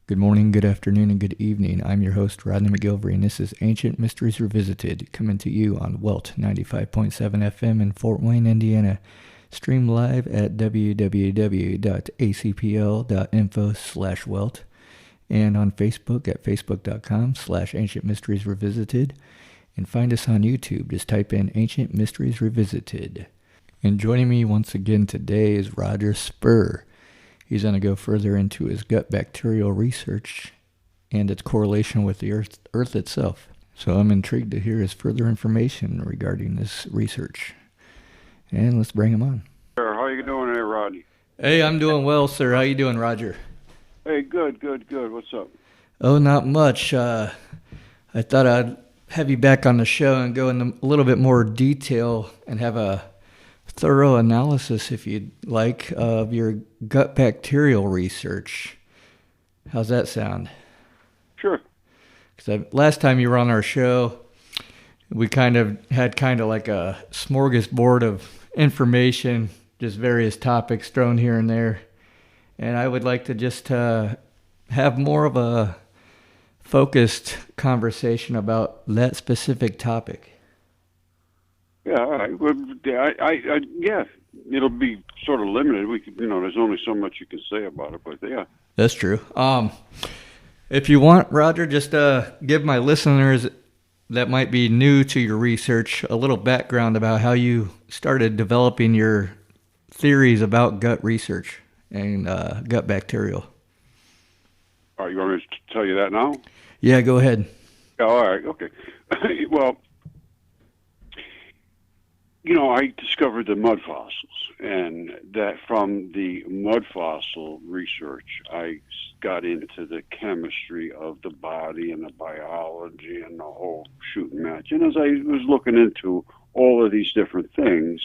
Good morning, good afternoon, and good evening. I'm your host, Rodney McGilvery, and this is Ancient Mysteries Revisited, coming to you on WELT 95.7 FM in Fort Wayne, Indiana. Stream live at www.acpl.info/welt and on Facebook at facebook.com/Ancient Mysteries Revisited. And find us on YouTube. Just type in Ancient Mysteries Revisited. And joining me once again today is Roger Spurr. He's going to go further into his gut bacterial research and its correlation with the Earth itself. So I'm intrigued to hear his further information regarding this research. And let's bring him on. How you doing there, Rodney? Hey, I'm doing well, sir. How you doing, Roger? Hey, good. What's up? Oh, not much. I thought I'd have you back on the show and go into a little bit more detail and have a thorough analysis, if you'd like, of your gut bacterial research. How's that sound? Sure. Because last time you were on our show, we had like a smorgasbord of information, just various topics thrown here and there. And I would like to just have more of a focused conversation about that specific topic. Yeah, all right. Well, yeah, it'll be sort of limited. We could, there's only so much you can say about it, but yeah. That's true. If you want, Roger, just give my listeners that might be new to your research a little background about how you started developing your theories about gut research and gut bacterial. All right, you want me to tell you that now? Yeah, go ahead. Oh, all right, okay. Well, I discovered the mud fossils, and that from the mud fossil research, I got into the chemistry of the body and the biology and the whole shooting match. And as I was looking into all of these different things,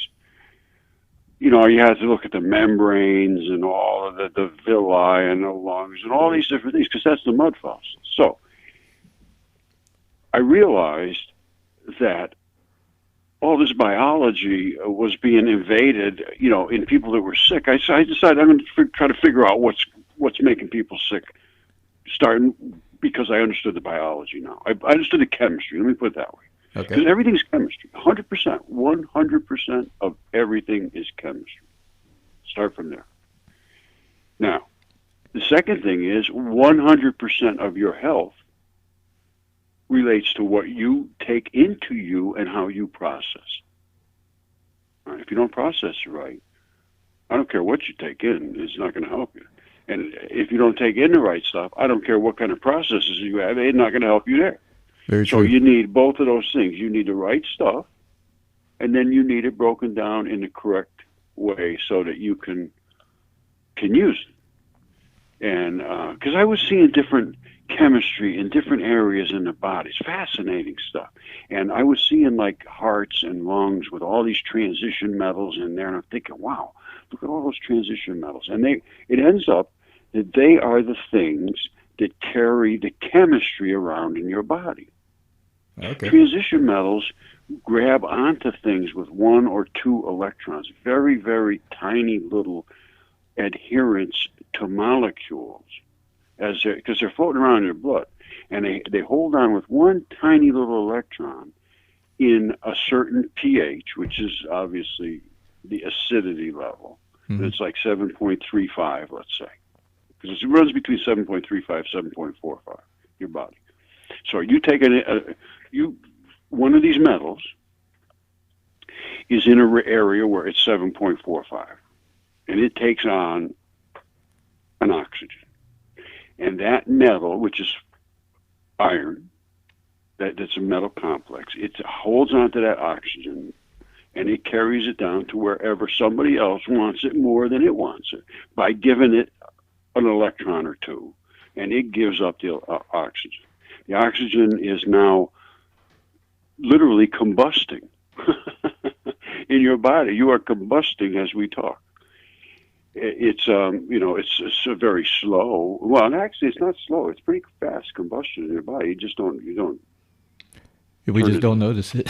you had to look at the membranes and all of the villi and the lungs and all these different things, because that's the mud fossils. So I realized that all this biology was being invaded, in people that were sick. I decided I'm going to try to figure out what's making people sick, starting because I understood the biology now. I understood the chemistry. Let me put it that way. Okay. Because everything's chemistry. 100% of everything is chemistry. Start from there. Now, the second thing is 100% of your health relates to what you take into you and how you process. All right, if you don't process it right, I don't care what you take in, it's not going to help you. And if you don't take in the right stuff, I don't care what kind of processes you have, it's not going to help you there. Very so true. You need both of those things. You need the right stuff, and then you need it broken down in the correct way so that you can use it. And because I was seeing different chemistry in different areas in the body. It's fascinating stuff. And I was seeing like hearts and lungs with all these transition metals in there, and I'm thinking, wow, look at all those transition metals. And it ends up that they are the things that carry the chemistry around in your body. Okay. Transition metals grab onto things with 1 or 2 electrons, very, very tiny little adherence to molecules, because they're floating around in your blood, and they hold on with one tiny little electron in a certain pH, which is obviously the acidity level. Mm-hmm. It's like 7.35, let's say, because it runs between 7.35 7.45, your body. So you take one of these metals is in an area where it's 7.45, and it takes on an oxygen. And that metal, which is iron, that's a metal complex, it holds onto that oxygen, and it carries it down to wherever somebody else wants it more than it wants it by giving it an electron or two, and it gives up the oxygen. The oxygen is now literally combusting in your body. You are combusting as we talk. It's it's a very slow. Well, actually, it's not slow. It's pretty fast combustion in your body. You just don't. We just don't notice it.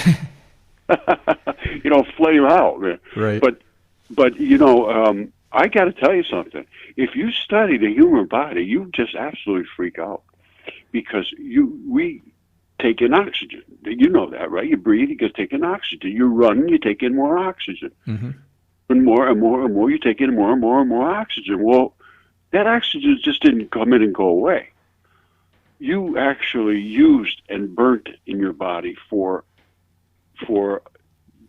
You don't flame out, man. Right. But I got to tell you something. If you study the human body, you just absolutely freak out because we take in oxygen. You know that, right? You breathe, you take in oxygen. You run, you take in more oxygen. Mm-hmm. And more and more and more, you take in more and more and more oxygen. Well, that oxygen just didn't come in and go away. You actually used and burnt it in your body for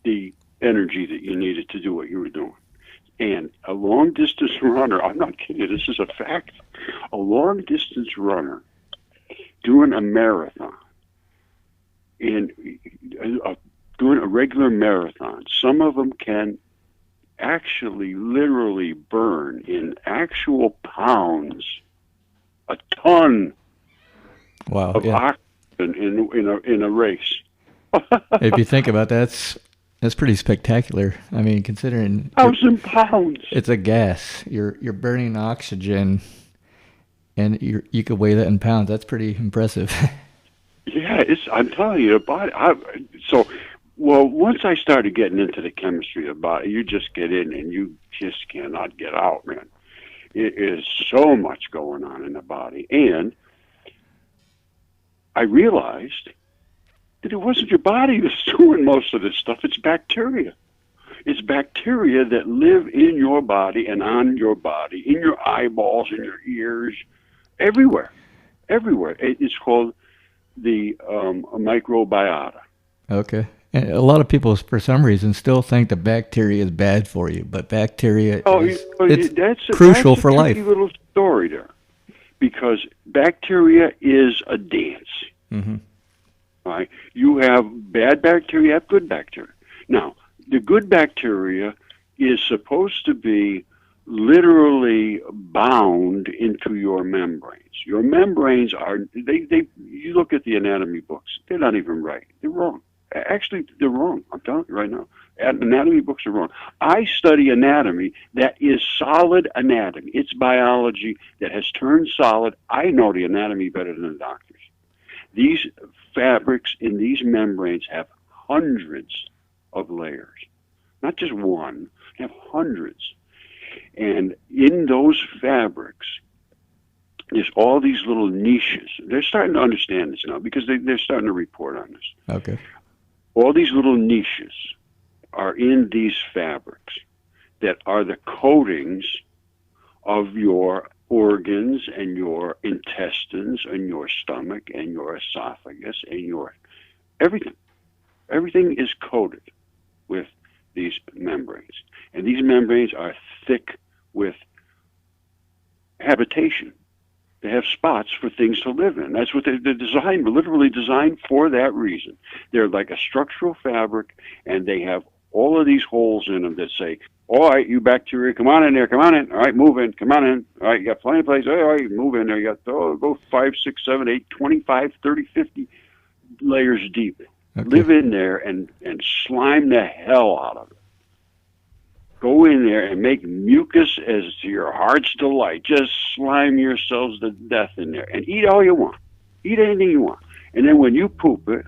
the energy that you needed to do what you were doing. And a long distance runner, I'm not kidding, this is a fact. A long distance runner doing a marathon and doing a regular marathon, some of them can actually literally burn in actual pounds a ton of oxygen in a race. If you think about that, that's pretty spectacular. I mean, considering 1,000 pounds, it's a gas. You're burning oxygen, and you could weigh that in pounds. That's pretty impressive. Yeah, I'm telling you, the body. Well, once I started getting into the chemistry of the body, you just get in and you just cannot get out, man. It is so much going on in the body. And I realized that it wasn't your body that's doing most of this stuff. It's bacteria. It's bacteria that live in your body and on your body, in your eyeballs, in your ears, everywhere. Everywhere. It's called the microbiota. Okay. And a lot of people, for some reason, still think the bacteria is bad for you, but bacteria is crucial for life. That's a little story there, because bacteria is a dance. Mm-hmm. Right? You have bad bacteria, you have good bacteria. Now, the good bacteria is supposed to be literally bound into your membranes. Your membranes are, you look at the anatomy books, they're not even right. They're wrong. Actually, they're wrong. I'm telling you right now. Anatomy books are wrong. I study anatomy that is solid anatomy. It's biology that has turned solid. I know the anatomy better than the doctors. These fabrics in these membranes have hundreds of layers. Not just one, they have hundreds. And in those fabrics, there's all these little niches. They're starting to understand this now because they're starting to report on this. Okay. All these little niches are in these fabrics that are the coatings of your organs and your intestines and your stomach and your esophagus and your everything. Everything is coated with these membranes. And these membranes are thick with habitation. They have spots for things to live in. That's what they're designed, literally designed for that reason. They're like a structural fabric, and they have all of these holes in them that say, all right, you bacteria, come on in there, come on in. All right, move in, come on in. All right, you got plenty of place. All right, move in there. You got, go 5, 6, 7, 8, 25, 30, 50 layers deep. Okay. Live in there and slime the hell out of it. Go in there and make mucus as to your heart's delight. Just slime yourselves to death in there and eat all you want. Eat anything you want. And then when you poop it,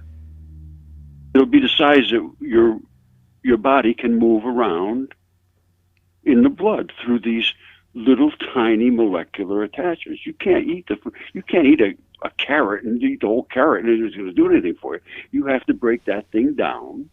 it'll be the size that your body can move around in the blood through these little tiny molecular attachments. You can't eat a carrot and eat the whole carrot and it's going to do anything for you. You have to break that thing down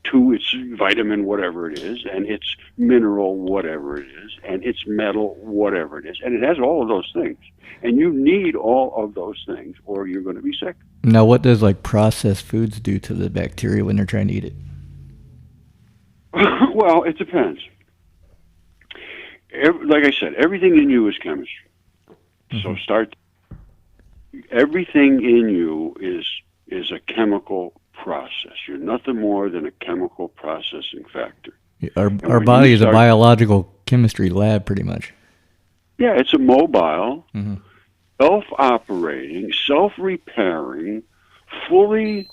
to its vitamin whatever it is, and its mineral whatever it is, and its metal whatever it is. And it has all of those things. And you need all of those things or you're going to be sick. Now, what does processed foods do to the bacteria when they're trying to eat it? Well, it depends. Like I said, everything in you is chemistry. Mm-hmm. So everything in you is a chemical process. You're nothing more than a chemical processing factor. Our body is a biological chemistry lab, pretty much. Yeah, it's a mobile, mm-hmm. self-operating, self-repairing, fully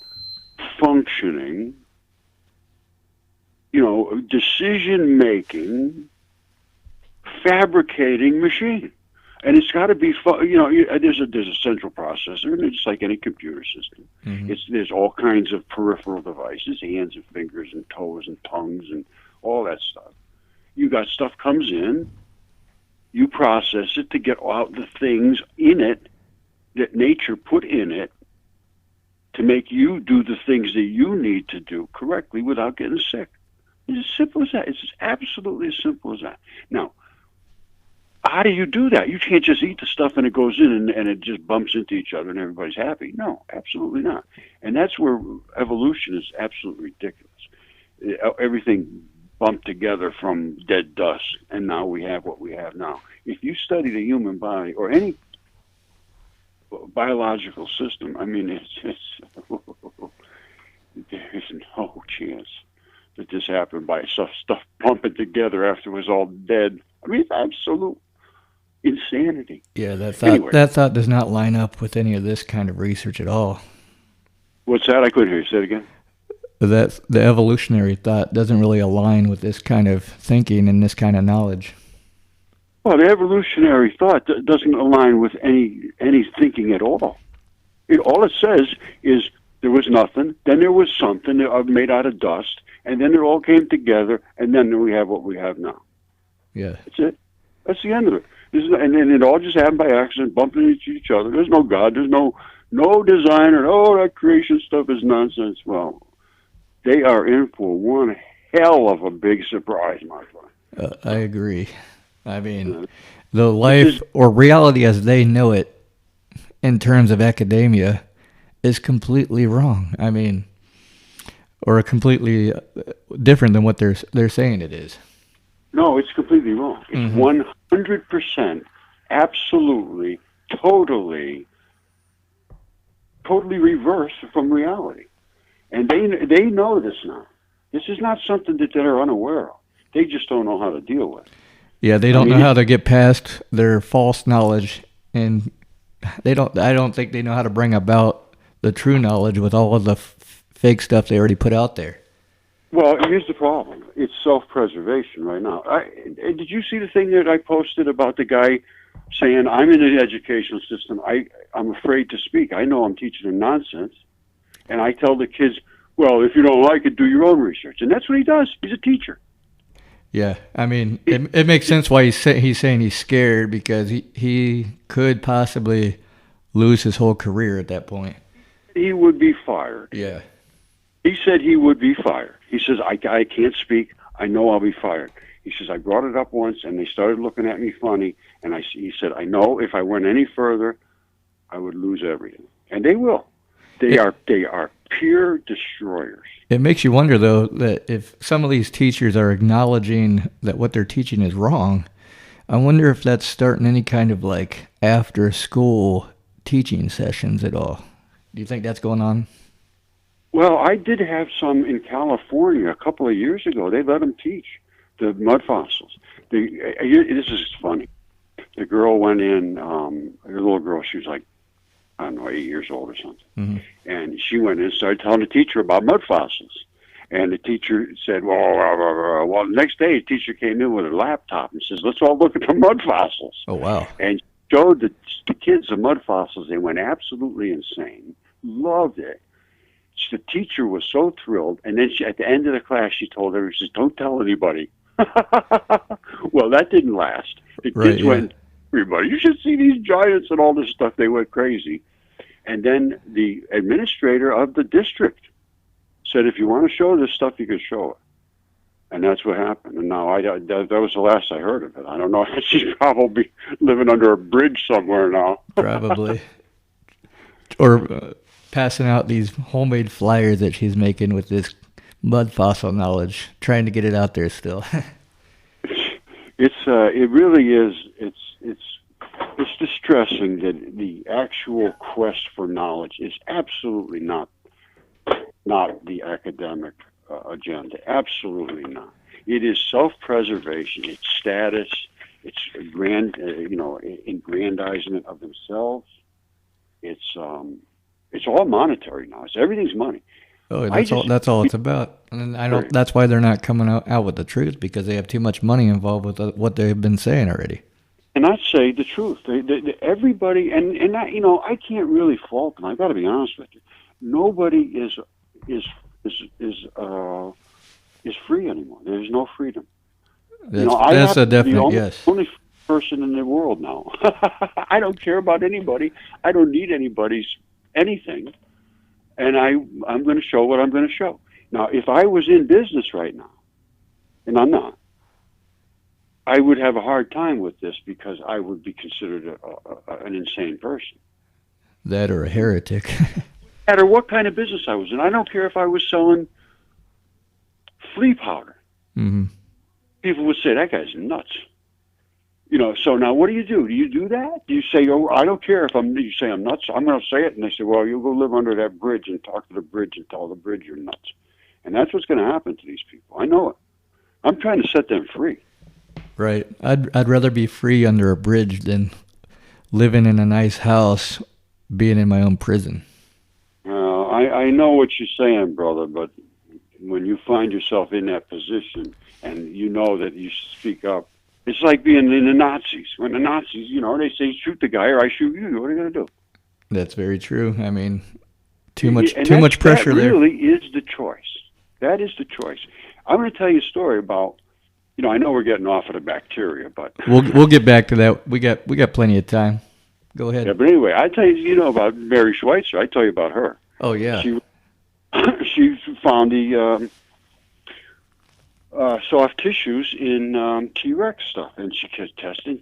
functioning, decision-making, fabricating machine. And it's got to be, there's a central processor, and it's like any computer system. Mm-hmm. There's all kinds of peripheral devices, hands and fingers and toes and tongues and all that stuff. You got stuff comes in, you process it to get out the things in it that nature put in it to make you do the things that you need to do correctly without getting sick. It's as simple as that. It's absolutely as simple as that. Now, how do you do that? You can't just eat the stuff and it goes in and it just bumps into each other and everybody's happy. No, absolutely not. And that's where evolution is absolutely ridiculous. Everything bumped together from dead dust, and now we have what we have now. If you study the human body or any biological system, I mean, there's no chance that this happened by stuff bumping together after it was all dead. I mean, it's absolute insanity. Yeah, that thought does not line up with any of this kind of research at all. What's that? I couldn't hear you. Say it again. That the evolutionary thought doesn't really align with this kind of thinking and this kind of knowledge. Well, the evolutionary thought doesn't align with any thinking at all. All it says is there was nothing, then there was something made out of dust, and then it all came together, and then we have what we have now. Yeah. That's it. That's the end of it. And it all just happened by accident, bumping into each other. There's no God. There's no designer. Oh, that creation stuff is nonsense. Well, they are in for one hell of a big surprise, my friend. I agree. I mean, the life or reality as they know it in terms of academia is completely wrong. I mean, or completely different than what they're saying it is. No, it's completely wrong. It's 100% absolutely, totally reversed from reality. And they know this now. This is not something that they're unaware of. They just don't know how to deal with it. Yeah, they don't know how to get past their false knowledge, and I don't think they know how to bring about the true knowledge with all of the fake stuff they already put out there. Well, here's the problem. It's self-preservation right now. Did you see the thing that I posted about the guy saying, I'm in the educational system. I'm afraid to speak. I know I'm teaching them nonsense. And I tell the kids, well, if you don't like it, do your own research. And that's what he does. He's a teacher. Yeah, I mean, it makes sense why he's saying he's scared, because he could possibly lose his whole career at that point. He would be fired. Yeah. He said he would be fired. He says, I can't speak. I know I'll be fired. He says, I brought it up once, and they started looking at me funny. And he said, I know if I went any further, I would lose everything. And they will. They are pure destroyers. It makes you wonder, though, that if some of these teachers are acknowledging that what they're teaching is wrong, I wonder if that's starting any kind of like after-school teaching sessions at all. Do you think that's going on? Well, I did have some in California a couple of years ago. They let them teach the mud fossils. This is funny. The girl went in, a little girl, she was like, I don't know, 8 years old or something. Mm-hmm. And she went in and started telling the teacher about mud fossils. And the teacher said, well, the next day the teacher came in with a laptop and says, let's all look at the mud fossils. Oh, wow. And showed the kids the mud fossils. They went absolutely insane. Loved it. The teacher was so thrilled. And then at the end of the class, she told everybody, she says, don't tell anybody. Well, that didn't last. The kids went, everybody, you should see these giants and all this stuff. They went crazy. And then the administrator of the district said, if you want to show this stuff, you can show it. And that's what happened. And now that was the last I heard of it. I don't know. She's probably living under a bridge somewhere now. Probably. Or passing out these homemade flyers that she's making with this mud fossil knowledge, trying to get it out there still. It really is. It's distressing that the actual quest for knowledge is absolutely not the academic agenda. Absolutely not. It is self-preservation. It's status. It's aggrandizement of themselves. It's all monetary now. Everything's money. Oh, that's all it's about. And I don't. That's why they're not coming out with the truth, because they have too much money involved with what they've been saying already. And I say the truth. Everybody, and I can't really fault them. I've got to be honest with you. Nobody is free anymore. There's no freedom. That's a definite yes. person in the world now. I don't care about anybody. I don't need anybody's anything. And I'm going to show what I'm going to show. Now, if I was in business right now, and I'm not, I would have a hard time with this because I would be considered an insane person. That or a heretic. No matter what kind of business I was in. I don't care if I was selling flea powder. Mm-hmm. People would say, that guy's nuts. So now what do? Do you do that? Do you say, oh, I don't care if you say I'm nuts, I'm going to say it. And they say, well, you'll go live under that bridge and talk to the bridge and tell the bridge you're nuts. And that's what's going to happen to these people. I know it. I'm trying to set them free. Right. I'd rather be free under a bridge than living in a nice house, being in my own prison. I know what you're saying, brother, but when you find yourself in that position and you know that you speak up, it's like being in the Nazis. When the Nazis, they say, shoot the guy or I shoot you. What are you going to do? That's very true. I mean, too much pressure there. That really is the choice. That is the choice. I'm going to tell you a story about, I know we're getting off of the bacteria, but we'll get back to that. We got plenty of time. Go ahead. Yeah, but anyway, I tell you, about Mary Schweitzer. I tell you about her. Oh yeah. She found the soft tissues in T-Rex stuff, and she kept testing.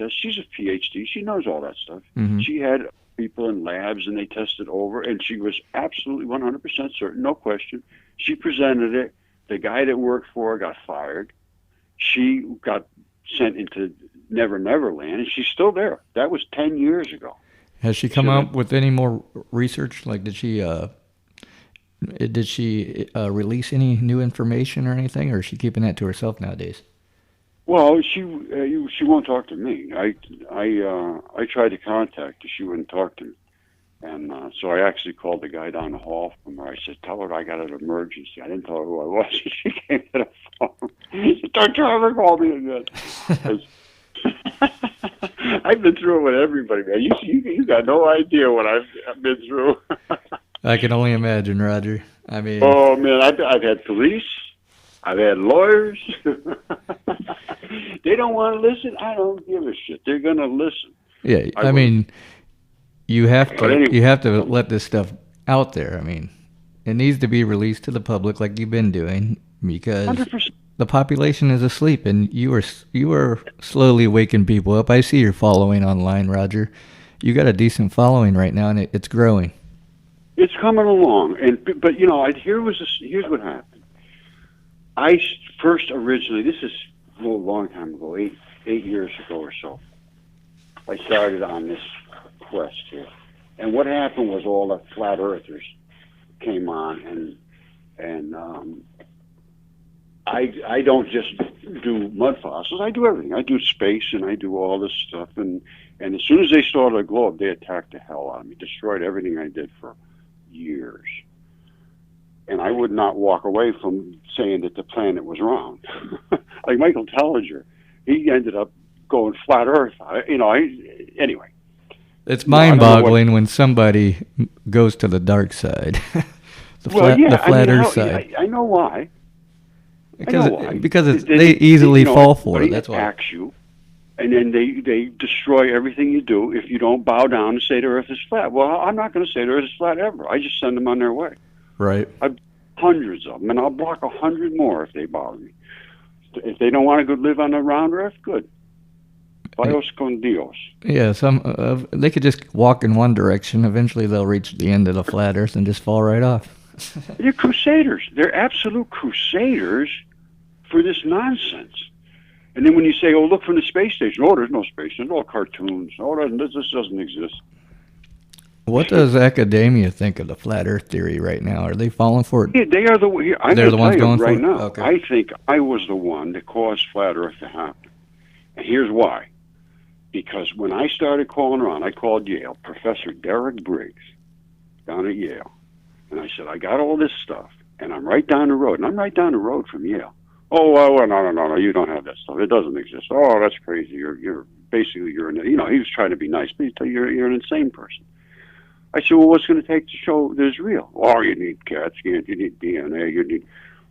She's a PhD. She knows all that stuff. Mm-hmm. She had people in labs, and they tested over, and she was absolutely 100% certain, no question. She presented it. The guy that worked for her got fired. She got sent into Never Land, and she's still there. That was 10 years ago. Has she come out with any more research? Like, did she release any new information or anything, or is she keeping that to herself nowadays? Well, she won't talk to me. I tried to contact her. She wouldn't talk to me. And so I actually called the guy down the hall from her. I said, tell her I got an emergency. I didn't tell her who I was. She came to the phone. She said, don't you ever call me again. I've been through it with everybody, man. You got no idea what I've been through. I can only imagine, Roger. I mean... Oh, man, I've had police. I've had lawyers. They don't want to listen. I don't give a shit. They're going to listen. Yeah, I mean... You have to let this stuff out there. I mean, it needs to be released to the public like you've been doing because 100%. The population is asleep and you are slowly waking people up. I see your following online, Roger. You got a decent following right now and it's growing. It's coming along, but here's what happened. I first originally, this is a long time ago, eight years ago or so. I started on this quest here, and what happened was all the flat earthers came on, and I don't just do mud fossils. I do everything. I do space and I do all this stuff, and as soon as they saw the globe, they attacked the hell out of me, destroyed everything I did for years. And I would not walk away from saying that the planet was round. Like Michael Tellinger, he ended up going flat Earth. Anyway. It's mind-boggling when somebody goes to the dark side, the flat Earth side. I know why. Because they easily fall for it. That's why. Attacks you, and then they destroy everything you do if you don't bow down and say the Earth is flat. Well, I'm not going to say the Earth is flat ever. I just send them on their way. Right. I've hundreds of them, and I'll block 100 more if they bother me. If they don't want to go live on the round Earth, good. Bios con Dios. Yeah, they could just walk in one direction. Eventually, they'll reach the end of the flat Earth and just fall right off. They're crusaders. They're absolute crusaders for this nonsense. And then when you say, "Oh, look from the space station," oh, there's no space station. It's all cartoons. Oh, this doesn't exist. What does academia think of the flat Earth theory right now? Are they falling for it? Yeah, they are They're the ones going right for now. it? Okay. I think I was the one that caused flat Earth to happen. And here's why. Because when I started calling around, I called Yale, Professor Derek Briggs, down at Yale. And I said, I got all this stuff, and I'm right down the road. And I'm right down the road from Yale. Oh, well, no, you don't have that stuff. It doesn't exist. Oh, that's crazy. You're he was trying to be nice, but you're an insane person. I said, well, what's going to take to show that it's real? Oh, you need CAT scans, you need DNA, you need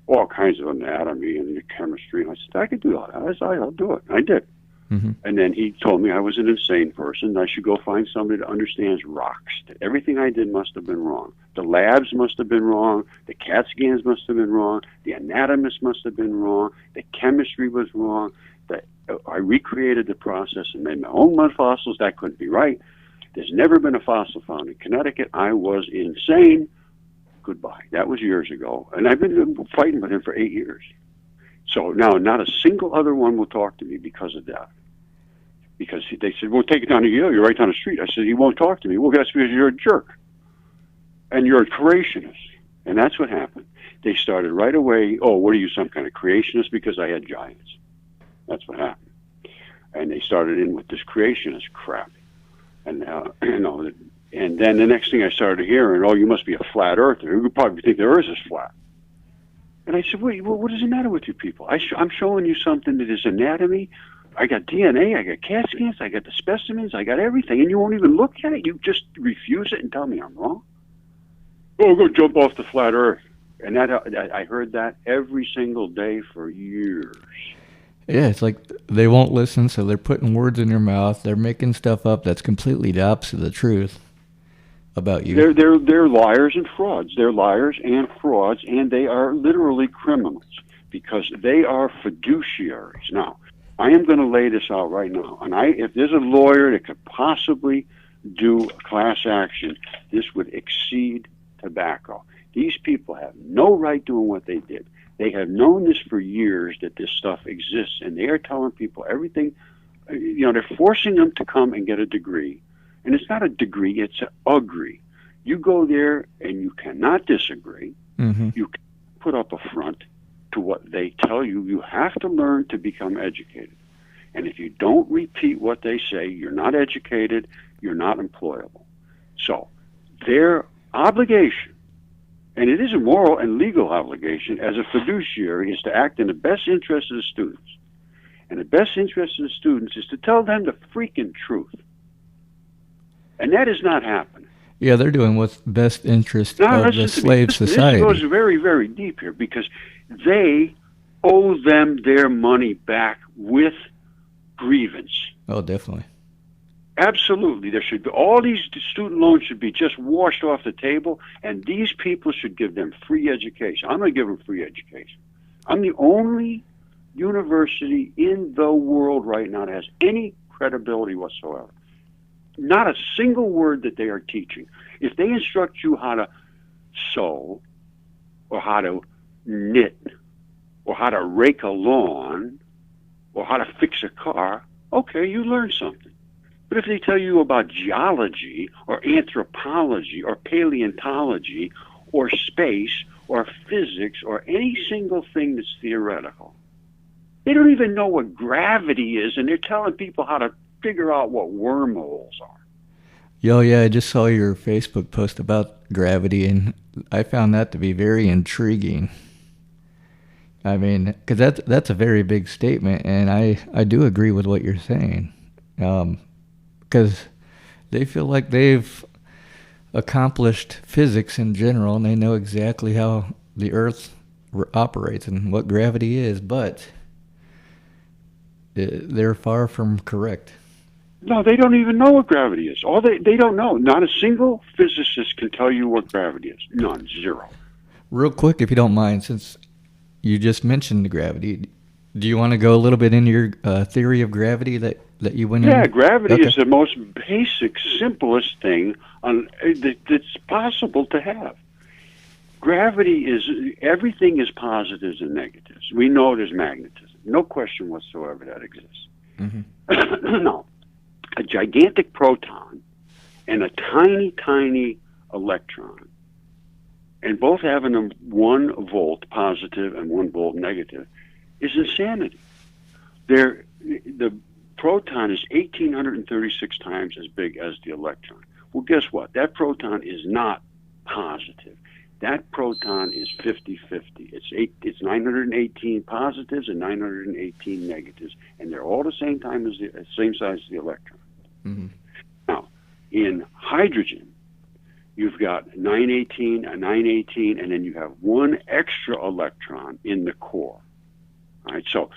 all kinds of anatomy and chemistry. And I said, I could do all that. I said, I'll do it. I did. Mm-hmm. And then he told me I was an insane person. I should go find somebody that understands rocks. That everything I did must have been wrong. The labs must have been wrong. The CAT scans must have been wrong. The anatomist must have been wrong. The chemistry was wrong. I recreated the process and made my own mud fossils. That couldn't be right. There's never been a fossil found in Connecticut. I was insane. Goodbye. That was years ago. And I've been fighting with him for 8 years. So now not a single other one will talk to me because of that. Because they said, well, take it down to Yale. You're right down the street. I said, he won't talk to me. Well, that's because you're a jerk. And you're a creationist. And that's what happened. They started right away, oh, what are you, some kind of creationist? Because I had giants. That's what happened. And they started in with this creationist crap. And, and then the next thing I started hearing, oh, you must be a flat earther. You would probably think the earth is flat. And I said, wait, well, what is the matter with you people? I'm showing you something that is anatomy. I got DNA, I got CAT scans, I got the specimens, I got everything, and you won't even look at it. You just refuse it and tell me I'm wrong. Oh, go jump off the flat earth. And that I heard that every single day for years. Yeah, it's like they won't listen, so they're putting words in your mouth. They're making stuff up that's completely the opposite of the truth about you. They're liars and frauds. They're liars and frauds, and they are literally criminals because they are fiduciaries. Now, I am going to lay this out right now, and if there's a lawyer that could possibly do a class action, this would exceed tobacco. These people have no right doing what they did. They have known this for years that this stuff exists, and they are telling people everything. They're forcing them to come and get a degree. And it's not a degree, it's an agree. You go there and you cannot disagree. Mm-hmm. You can put up a front to what they tell you. You have to learn to become educated. And if you don't repeat what they say, you're not educated, you're not employable. So their obligation, and it is a moral and legal obligation as a fiduciary, is to act in the best interest of the students. And the best interest of the students is to tell them the freaking truth. And that is not happening. Yeah, they're doing what's best interest of the slave society. This goes very, very deep here because they owe them their money back with grievance. Oh, definitely. Absolutely. There should be, all these student loans should be just washed off the table, and these people should give them free education. I'm going to give them free education. I'm the only university in the world right now that has any credibility whatsoever. Not a single word that they are teaching. If they instruct you how to sew, or how to knit, or how to rake a lawn, or how to fix a car, okay, you learn something. But if they tell you about geology, or anthropology, or paleontology, or space, or physics, or any single thing that's theoretical, they don't even know what gravity is, and they're telling people how to figure out what wormholes are. Yo, yeah, I just saw your Facebook post about gravity, and I found that to be very intriguing. I mean, because that's a very big statement, and I do agree with what you're saying. Because they feel like they've accomplished physics in general, and they know exactly how the Earth operates and what gravity is, but they're far from correct. No, they don't even know what gravity is. They don't know. Not a single physicist can tell you what gravity is. None. Zero. Real quick, if you don't mind, since you just mentioned gravity, do you want to go a little bit into your theory of gravity that you went into? Yeah, gravity is the most basic, simplest thing that's possible to have. Gravity is, everything is positives and negatives. We know there's magnetism. No question whatsoever that exists. Mm-hmm. No. A gigantic proton and a tiny, tiny electron, and both having a 1 volt positive and 1 volt negative, is insanity. The proton is 1,836 times as big as the electron. Well, guess what? That proton is not positive. That proton is 50-50. It's 918 positives and 918 negatives, and they're all the same size as the electron. Mm-hmm. Now, in hydrogen, you've got 918, a 918, and then you have 1 extra electron in the core. All right, so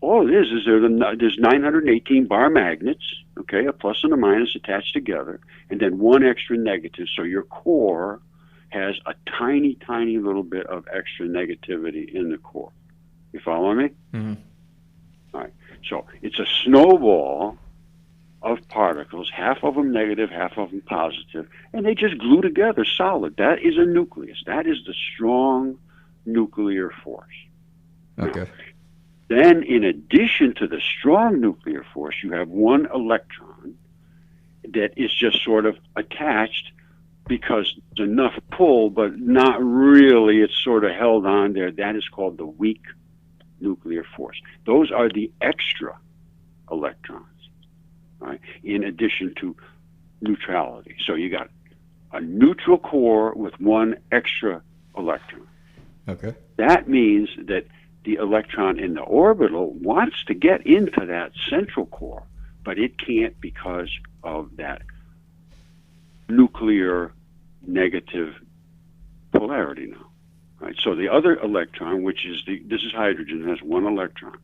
All it is there's 918 bar magnets, okay, a plus and a minus attached together, and then one extra negative. So your core has a tiny, tiny little bit of extra negativity in the core. You follow me? Mm-hmm. All right. So it's a snowball of particles, half of them negative, half of them positive, and they just glue together solid. That is a nucleus. That is the strong nuclear force. Okay. Then, in addition to the strong nuclear force, you have one electron that is just sort of attached because there's enough pull, but not really. It's sort of held on there. That is called the weak nuclear force. Those are the extra electrons, right, in addition to neutrality. So you got a neutral core with one extra electron. Okay. That means that the electron in the orbital wants to get into that central core, but it can't because of that nuclear negative polarity now. Right? So the other electron, which is this is hydrogen, has one electron.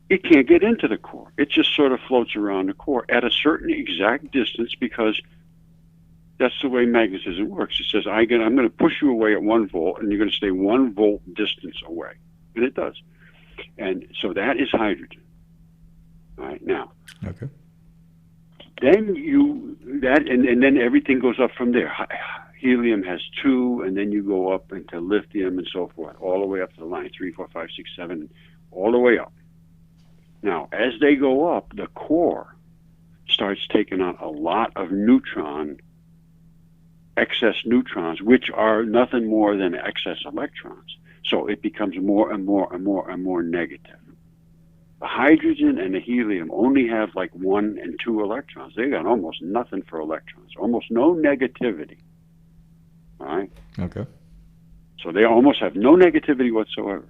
It can't get into the core. It just sort of floats around the core at a certain exact distance because that's the way magnetism works. It says, I'm going to push you away at 1 volt, and you're going to stay 1 volt distance away. And it does. And so that is hydrogen. All right, now. Okay. Then and then everything goes up from there. Helium has 2, and then you go up into lithium and so forth, all the way up to the line 3, 4, 5, 6, 7, all the way up. Now, as they go up, the core starts taking on a lot of excess neutrons, which are nothing more than excess electrons. So it becomes more and more and more and more negative. The hydrogen and the helium only have like 1 and 2 electrons. They got almost nothing for electrons, almost no negativity. All right? Okay. So they almost have no negativity whatsoever.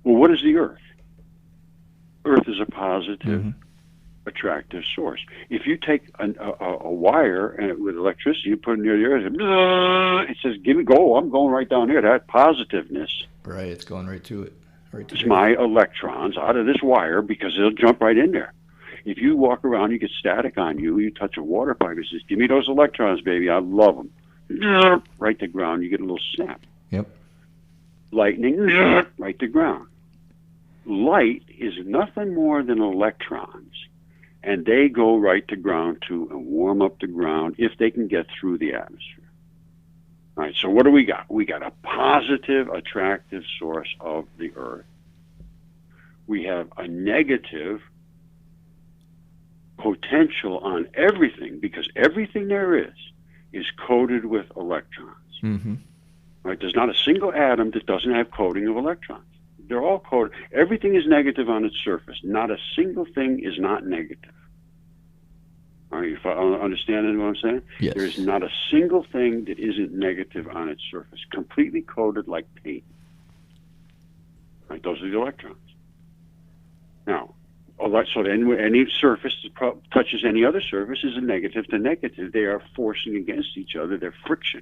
Well, what is the Earth? Earth is a positive, attractive source. If you take a wire and with electricity, you put it near the Earth, it says, "Give me go. I'm going right down here." That positiveness. Right. It's going right to it. Right to it's my electrons out of this wire because they'll jump right in there. If you walk around, you get static on you. You touch a water pipe. It says, "Give me those electrons, baby. I love them." Right to ground. You get a little snap. Yep. Lightning. Right to ground. Light is nothing more than electrons, and they go right to ground too and warm up the ground if they can get through the atmosphere. All right, so what do we got? We got a positive, attractive source of the Earth. We have a negative potential on everything because everything there is coated with electrons. Mm-hmm. Right? There's not a single atom that doesn't have coating of electrons. They're all coded. Everything is negative on its surface. Not a single thing is not negative. Are you understanding what I'm saying? Yes. There is not a single thing that isn't negative on its surface. Completely coated like paint. Right? Those are the electrons. Now, so any surface that touches any other surface is a negative to negative. They are forcing against each other. They're friction.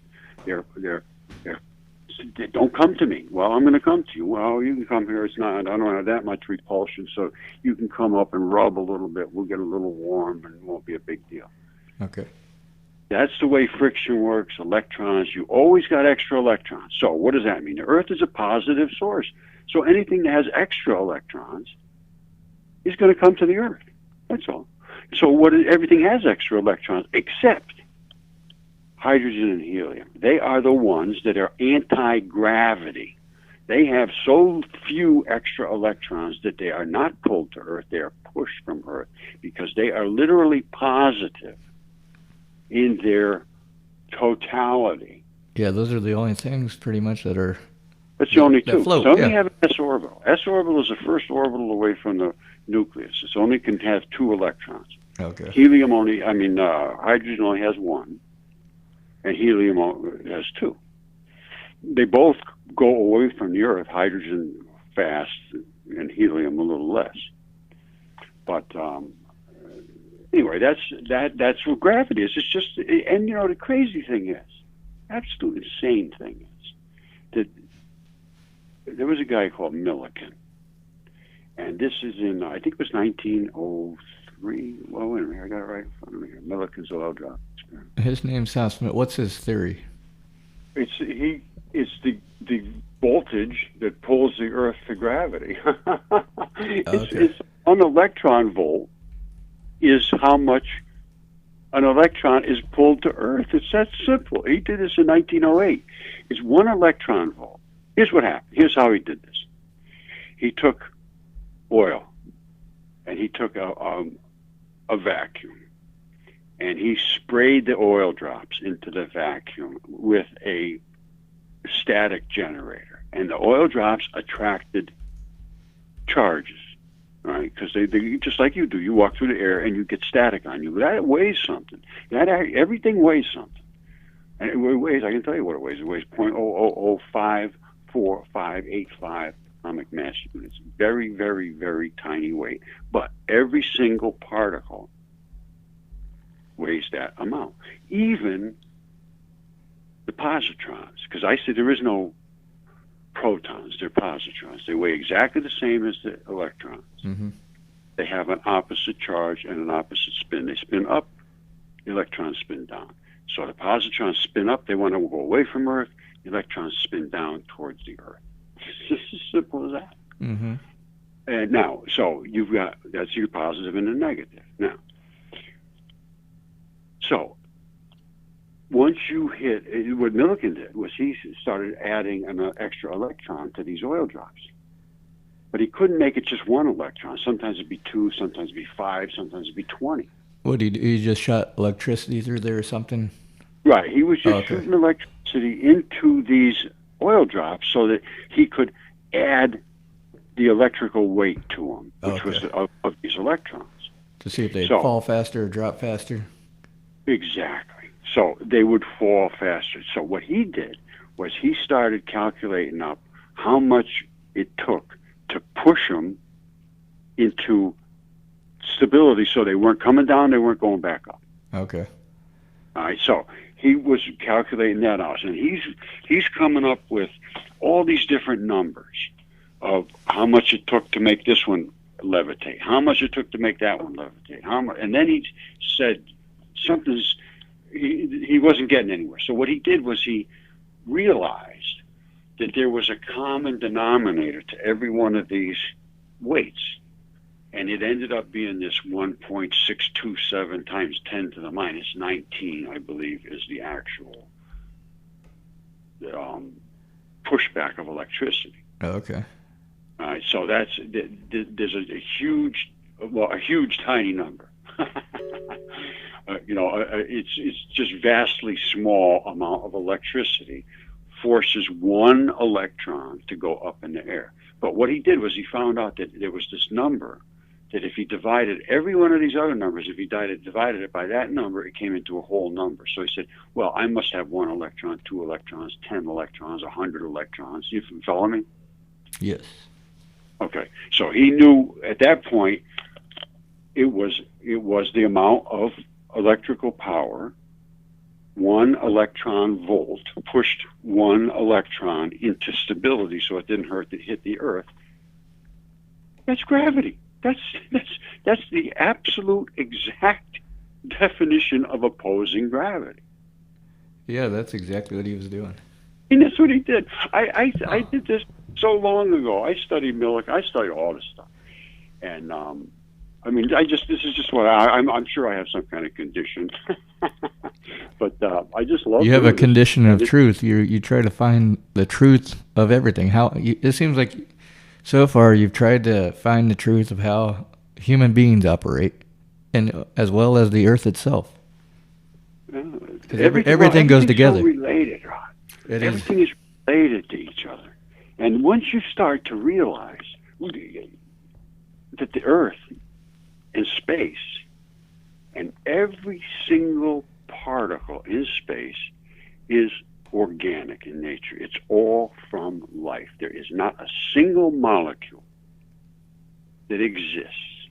They don't come to me. Well, I'm going to come to you. Well, you can come here. I don't have that much repulsion, so you can come up and rub a little bit. We'll get a little warm, and it won't be a big deal. Okay. That's the way friction works. Electrons, you always got extra electrons. So what does that mean? The Earth is a positive source. So anything that has extra electrons is going to come to the Earth. That's all. So everything has extra electrons except hydrogen and helium. They are the ones that are anti-gravity. They have so few extra electrons that they are not pulled to Earth. They are pushed from Earth because they are literally positive in their totality. Yeah, those are the only things pretty much that are... That's the only two. Float, so only yeah. have an S orbital. S orbital is the first orbital away from the nucleus. It only can have 2 electrons. Okay. Hydrogen only has 1. And helium has 2. They both go away from the Earth, hydrogen fast and helium a little less. But anyway, that's what gravity is. It's just, and the crazy thing is, absolute insane thing is, that there was a guy called Millikan, And this is in, I think it was 1903. Well, wait a minute, I got it right in front of me here. Millikan's oil drop experiment. His name sounds familiar. What's his theory? It's the voltage that pulls the Earth to gravity. It's an electron volt is how much an electron is pulled to Earth. It's that simple. He did this in 1908. It's 1 electron volt. Here's what happened. Here's how he did this. He took oil, and he took a vacuum, and he sprayed the oil drops into the vacuum with a static generator, and the oil drops attracted charges, right? Because they just like you do. You walk through the air and you get static on you. That weighs something. Everything weighs something, and it weighs. I can tell you what it weighs. It weighs 0.00054585 atomic mass units. Very, very, very tiny weight. But every single particle weighs that amount. Even the positrons, because I said there is no protons, they're positrons. They weigh exactly the same as the electrons. Mm-hmm. They have an opposite charge and an opposite spin. They spin up, the electrons spin down. So the positrons spin up, they want to go away from Earth. The electrons spin down towards the Earth. It's just as simple as that. Mm-hmm. And now, so you've got, that's your positive and a negative. Now, so once you hit, what Millikan did was he started adding an extra electron to these oil drops. But he couldn't make it just 1 electron. Sometimes it'd be 2, sometimes it'd be 5, sometimes it'd be 20. What did he do? He just shot electricity through there or something? Right. He was just shooting electricity into these oil drops so that he could add the electrical weight to them, which was of these electrons. To see if they'd fall faster or drop faster? Exactly. So they would fall faster. So what he did was he started calculating up how much it took to push them into stability so they weren't coming down, they weren't going back up. Okay. All right, so he was calculating that out, and he's coming up with all these different numbers of how much it took to make this one levitate, how much it took to make that one levitate, how much, and then he said something's he wasn't getting anywhere. So what he did was he realized that there was a common denominator to every one of these weights, and it ended up being this 1.627 times 10 to the minus 19, I believe, is the actual pushback of electricity. Okay. All right, so there's a huge tiny number. It's just vastly small amount of electricity forces 1 electron to go up in the air. But what he did was he found out that there was this number that if he divided every one of these other numbers, if he divided it by that number, it came into a whole number. So he said, well, I must have 1 electron, 2 electrons, 10 electrons, 100 electrons. You follow me? Yes. Okay. So he knew at that point it was the amount of electrical power, 1 electron volt pushed 1 electron into stability so it didn't hit the Earth. That's gravity. That's the absolute exact definition of opposing gravity. Yeah, that's exactly what he was doing. And that's what he did. I did this so long ago. I studied Millikan. I studied all this stuff. And this is just what I'm sure I have some kind of condition. But I just love. You have a condition of truth. You try to find the truth of everything. It seems like so far you've tried to find the truth of how human beings operate, and as well as the Earth itself. Everything goes together. So related, Rod. Everything is related to each other, and once you start to realize that the Earth and space and every single particle in space is organic in nature. It's all from life. There is not a single molecule that exists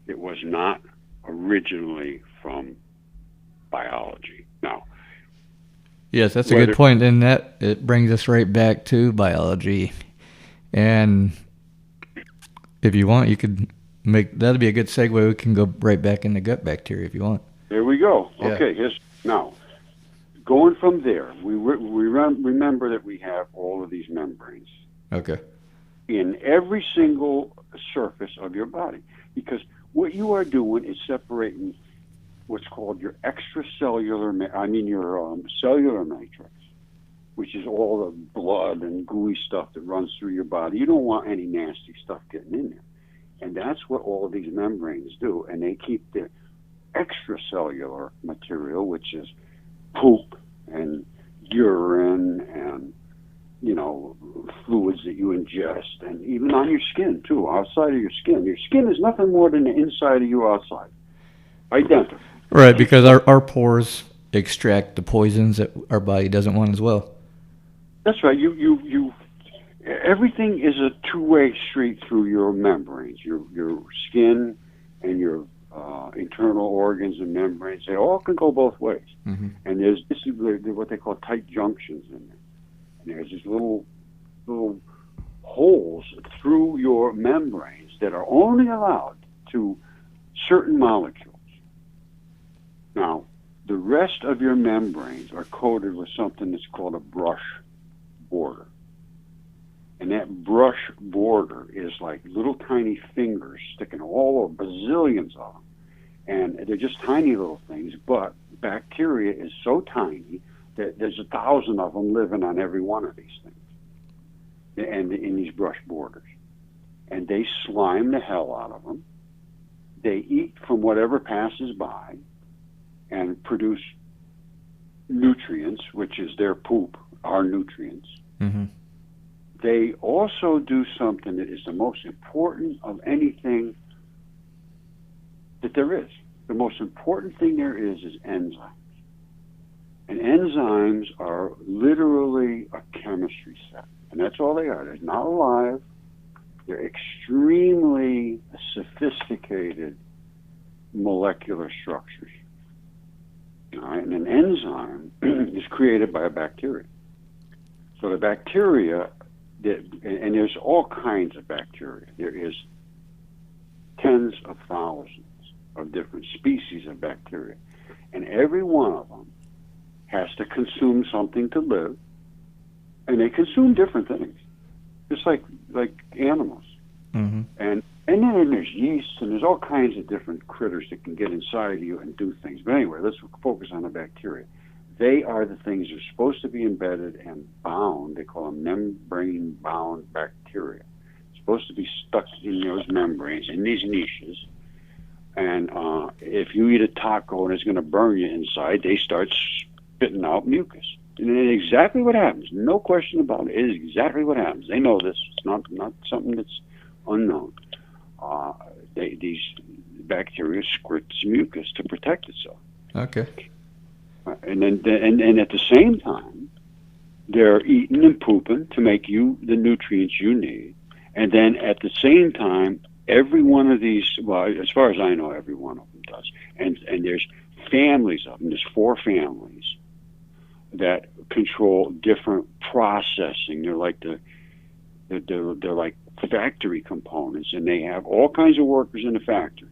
that was not originally from biology. Now, yes, that's a good point, and that it brings us right back to biology. And If you want, you could that'd be a good segue. We can go right back into gut bacteria if you want. There we go. Yeah. Okay, now, going from there, we remember that we have all of these membranes. Okay. In every single surface of your body, because what you are doing is separating what's called your cellular matrix, which is all the blood and gooey stuff that runs through your body. You don't want any nasty stuff getting in there. And that's what all of these membranes do. And they keep the extracellular material, which is poop and urine and, fluids that you ingest, and even on your skin, too, outside of your skin. Your skin is nothing more than the inside of you outside. Identical. Right, because our pores extract the poisons that our body doesn't want as well. That's right. Everything is a two-way street through your membranes, your skin and your internal organs and membranes. They all can go both ways. Mm-hmm. And there's what they call tight junctions in there. And there's these little holes through your membranes that are only allowed to certain molecules. Now, the rest of your membranes are coated with something that's called a brush border. And that brush border is like little tiny fingers sticking all over, bazillions of them. And they're just tiny little things, but bacteria is so tiny that there's 1,000 of them living on every one of these things, and in these brush borders. And they slime the hell out of them. They eat from whatever passes by and produce nutrients, which is their poop, our nutrients. Mm-hmm. They also do something that is the most important of anything that there is. The most important thing there is enzymes. And enzymes are literally a chemistry set. And that's all they are. They're not alive. They're extremely sophisticated molecular structures. All right? And an enzyme is created by a bacteria. So the bacteria, and there's all kinds of bacteria. There is tens of thousands of different species of bacteria. And every one of them has to consume something to live, and they consume different things, just like animals. Mm-hmm. And then there's yeast, and there's all kinds of different critters that can get inside of you and do things. But anyway, let's focus on the bacteria. They are the things that are supposed to be embedded and bound. They call them membrane-bound bacteria. It's supposed to be stuck in those membranes, in these niches. And if you eat a taco and it's going to burn you inside, they start spitting out mucus. And it's exactly what happens. No question about it. It is exactly what happens. They know this. It's not something that's unknown. These bacteria squirts mucus to protect itself. Okay. And at the same time, they're eating and pooping to make you the nutrients you need. And then at the same time, every one of these, well, as far as I know, every one of them does. And there's families of them. There's 4 families that control different processing. They're like they're like factory components, and they have all kinds of workers in the factory.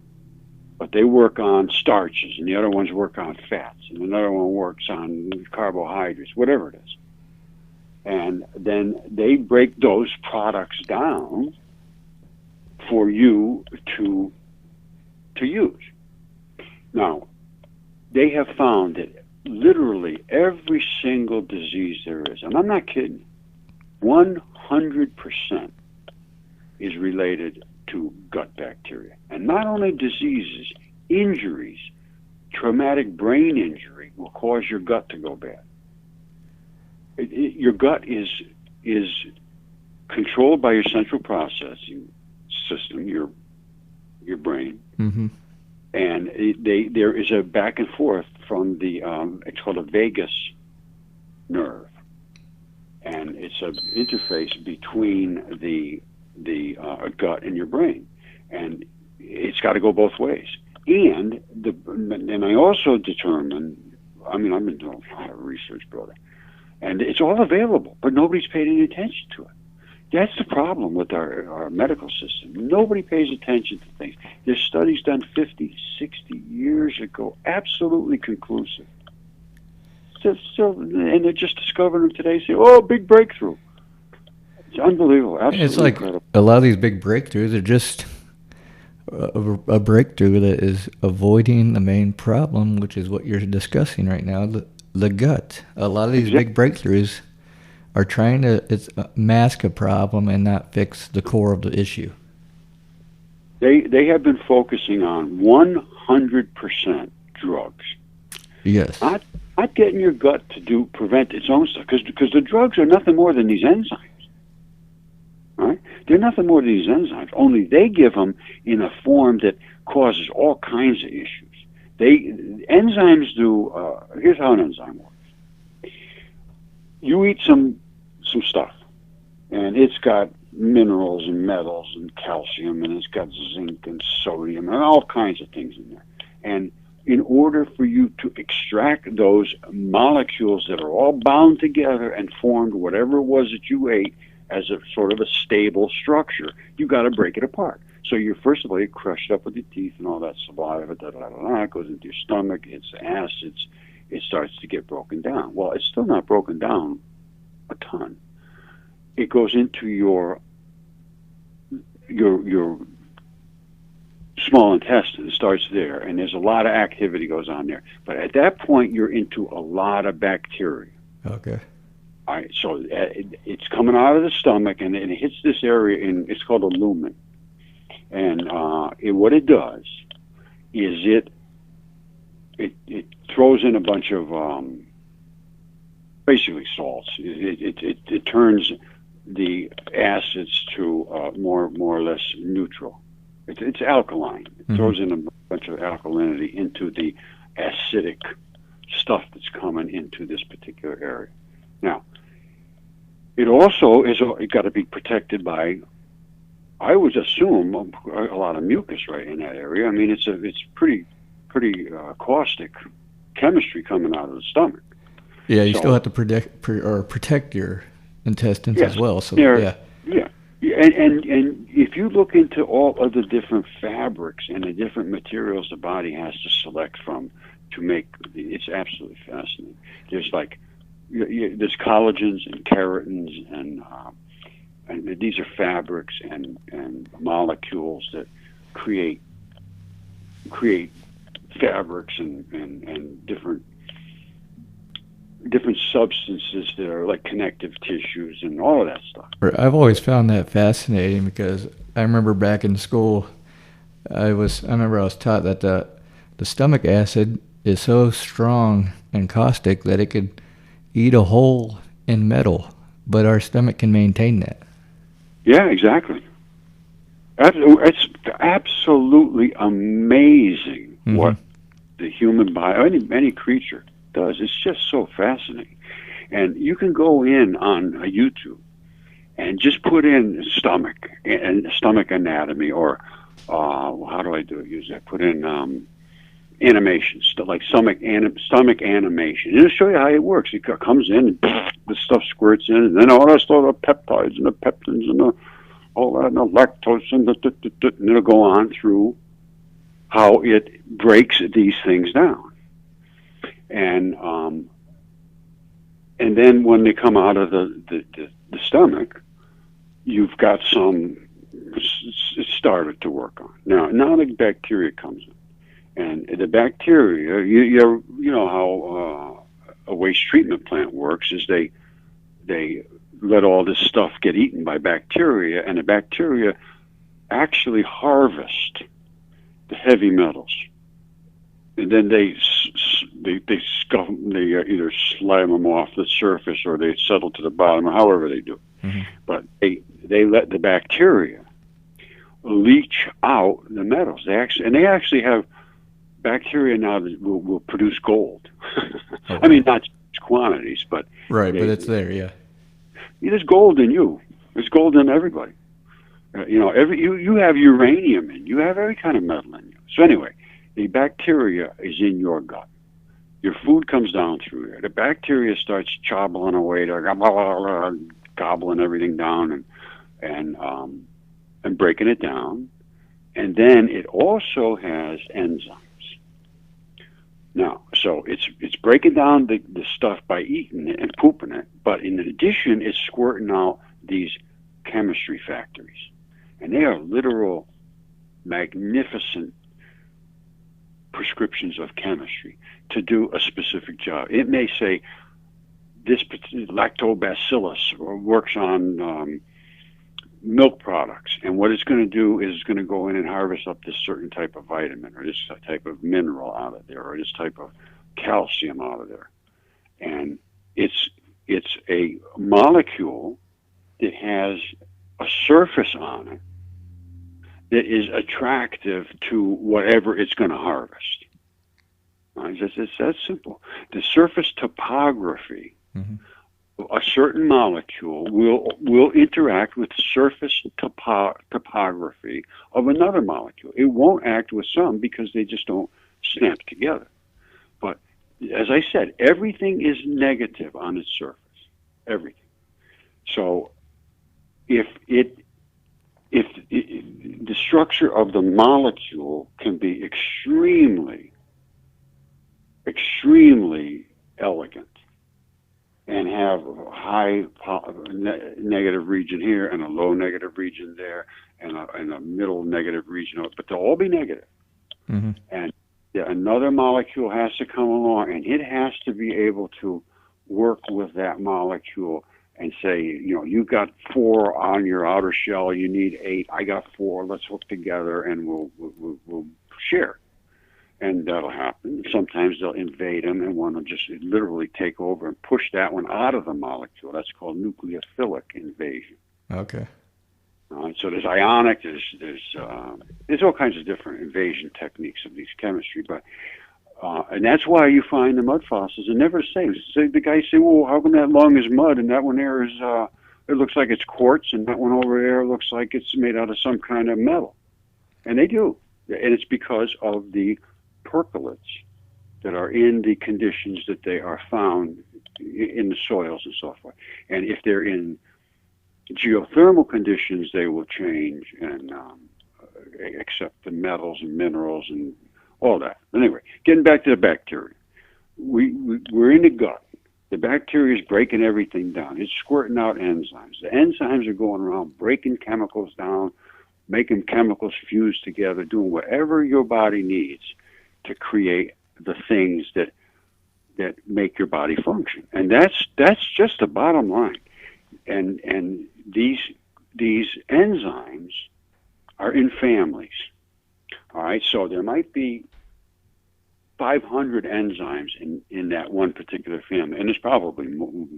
But they work on starches, and the other ones work on fats, and another one works on carbohydrates, whatever it is. And then they break those products down for you to use. Now, they have found that literally every single disease there is, and I'm not kidding, 100% is related to gut bacteria. And not only diseases, injuries, traumatic brain injury will cause your gut to go bad. Your gut is controlled by your central processing system, your brain. Mm-hmm. And there is a back and forth from the, it's called a vagus nerve. And it's an interface between the gut and your brain. And it's got to go both ways. And I also determined, I've been doing a lot of research, brother, and it's all available, but nobody's paid any attention to it. That's the problem with our medical system. Nobody pays attention to things. There's studies done 50, 60 years ago, absolutely conclusive. And they're just discovering them today. Say, oh, big breakthrough. It's unbelievable. Absolutely It's like incredible. a lot of these big breakthroughs are just a breakthrough that is avoiding the main problem, which is what you're discussing right now, the gut. A lot of these big breakthroughs are trying to mask a problem and not fix the core of the issue. They have been focusing on 100% drugs. Yes. Not getting your gut to prevent its own stuff, because the drugs are nothing more than these enzymes. Right? They're nothing more than these enzymes, only they give them in a form that causes all kinds of issues. Enzymes do, here's how an enzyme works. You eat some stuff, and it's got minerals and metals and calcium, and it's got zinc and sodium and all kinds of things in there. And in order for you to extract those molecules that are all bound together and formed whatever it was that you ate, as a sort of a stable structure, you got to break it apart. So you first of all, you crush it up with your teeth and all that saliva, it goes into your stomach, it's acids, it starts to get broken down. Well, it's still not broken down a ton. It goes into your small intestine. It starts there, and there's a lot of activity goes on there. But at that point, you're into a lot of bacteria. Okay. All right, so it's coming out of the stomach, and it hits this area, and it's called a lumen. And what it does is it throws in a bunch of basically salts. It turns the acids to more or less neutral. It's alkaline. It throws in a bunch of alkalinity into the acidic stuff that's coming into this particular area. Now, it also it got to be protected by, I would assume, a lot of mucus right in that area. I mean, it's pretty caustic chemistry coming out of the stomach. Yeah, you still have to protect your intestines as well. So yeah. And if you look into all of the different fabrics and the different materials the body has to select from to make, it's absolutely fascinating. There's there's collagens and keratins and these are fabrics and molecules that create fabrics and different substances that are like connective tissues and all of that stuff. I've always found that fascinating because I remember back in school, I was taught that the stomach acid is so strong and caustic that it could eat a hole in metal, but our stomach can maintain that. Yeah, exactly. It's absolutely amazing what the human body, any creature, does. It's just so fascinating. And you can go in on YouTube and just put in stomach anatomy, or how do I do it? Usually I put in animation, like stomach animation. It'll show you how it works. It comes in, and the stuff squirts in, and then all that stuff, the peptides and the peptins and all that, and the lactose, and it'll go on through how it breaks these things down. And then when they come out of the stomach, you've got some started to work on. Now the bacteria comes in, and the bacteria, you know how a waste treatment plant works is they let all this stuff get eaten by bacteria, and the bacteria actually harvest the heavy metals, and then they either slime them off the surface or they settle to the bottom, or however they do. But they let the bacteria leach out the metals. They actually have bacteria now that will produce gold. I mean, not quantities, but but it's there. Yeah, there's gold in you. There's gold in everybody. You have uranium in you. You have every kind of metal in you. So anyway, the bacteria is in your gut. Your food comes down through there. The bacteria starts chobbling away, they're gobbling everything down, and and breaking it down. And then it also has enzymes. Now, so it's breaking down the stuff by eating it and pooping it, but in addition, it's squirting out these chemistry factories. And they are literal, magnificent prescriptions of chemistry to do a specific job. It may say this lactobacillus works on milk products, and what it's going to do is it's going to go in and harvest up this certain type of vitamin or this type of mineral out of there or this type of calcium out of there. And it's a molecule that has a surface on it that is attractive to whatever it's going to harvest. It's that simple. The surface topography, a certain molecule will interact with the surface topography of another molecule. It won't act with some because they just don't snap together. But as I said, everything is negative on its surface. Everything. So if the structure of the molecule can be extremely, extremely elegant and have a high negative region here and a low negative region there and a middle negative region, but they'll all be negative. And another molecule has to come along, and it has to be able to work with that molecule and say, you've got 4 on your outer shell, you need 8, I got 4, let's hook together and we'll share. And that'll happen. Sometimes they'll invade them and want to just literally take over and push that one out of the molecule. That's called nucleophilic invasion. Okay. So there's ionic, there's all kinds of different invasion techniques of these chemistry, but and that's why you find the mud fossils are never the same. So the guys say, well, how come that lung is mud and that one there is, it looks like it's quartz and that one over there looks like it's made out of some kind of metal. And they do. And it's because of the percolates that are in the conditions that they are found in the soils and so forth. And if they're in geothermal conditions, they will change and accept the metals and minerals and all that. Anyway, getting back to the bacteria. We're in the gut. The bacteria is breaking everything down. It's squirting out enzymes. The enzymes are going around breaking chemicals down, making chemicals fuse together, doing whatever your body needs to create the things that make your body function. And that's just the bottom line. And these enzymes are in families. All right, so there might be 500 enzymes in that one particular family, and there's probably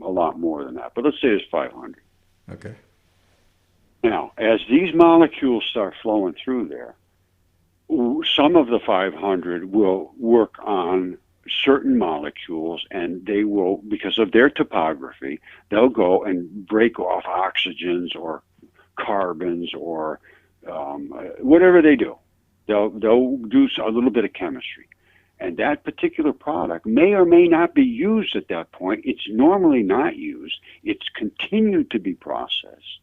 a lot more than that, but let's say there's 500. Okay. Now, as these molecules start flowing through there, some of the 500 will work on certain molecules, and they will, because of their topography, they'll go and break off oxygens or carbons or whatever they do. They'll do a little bit of chemistry. And that particular product may or may not be used at that point. It's normally not used. It's continued to be processed.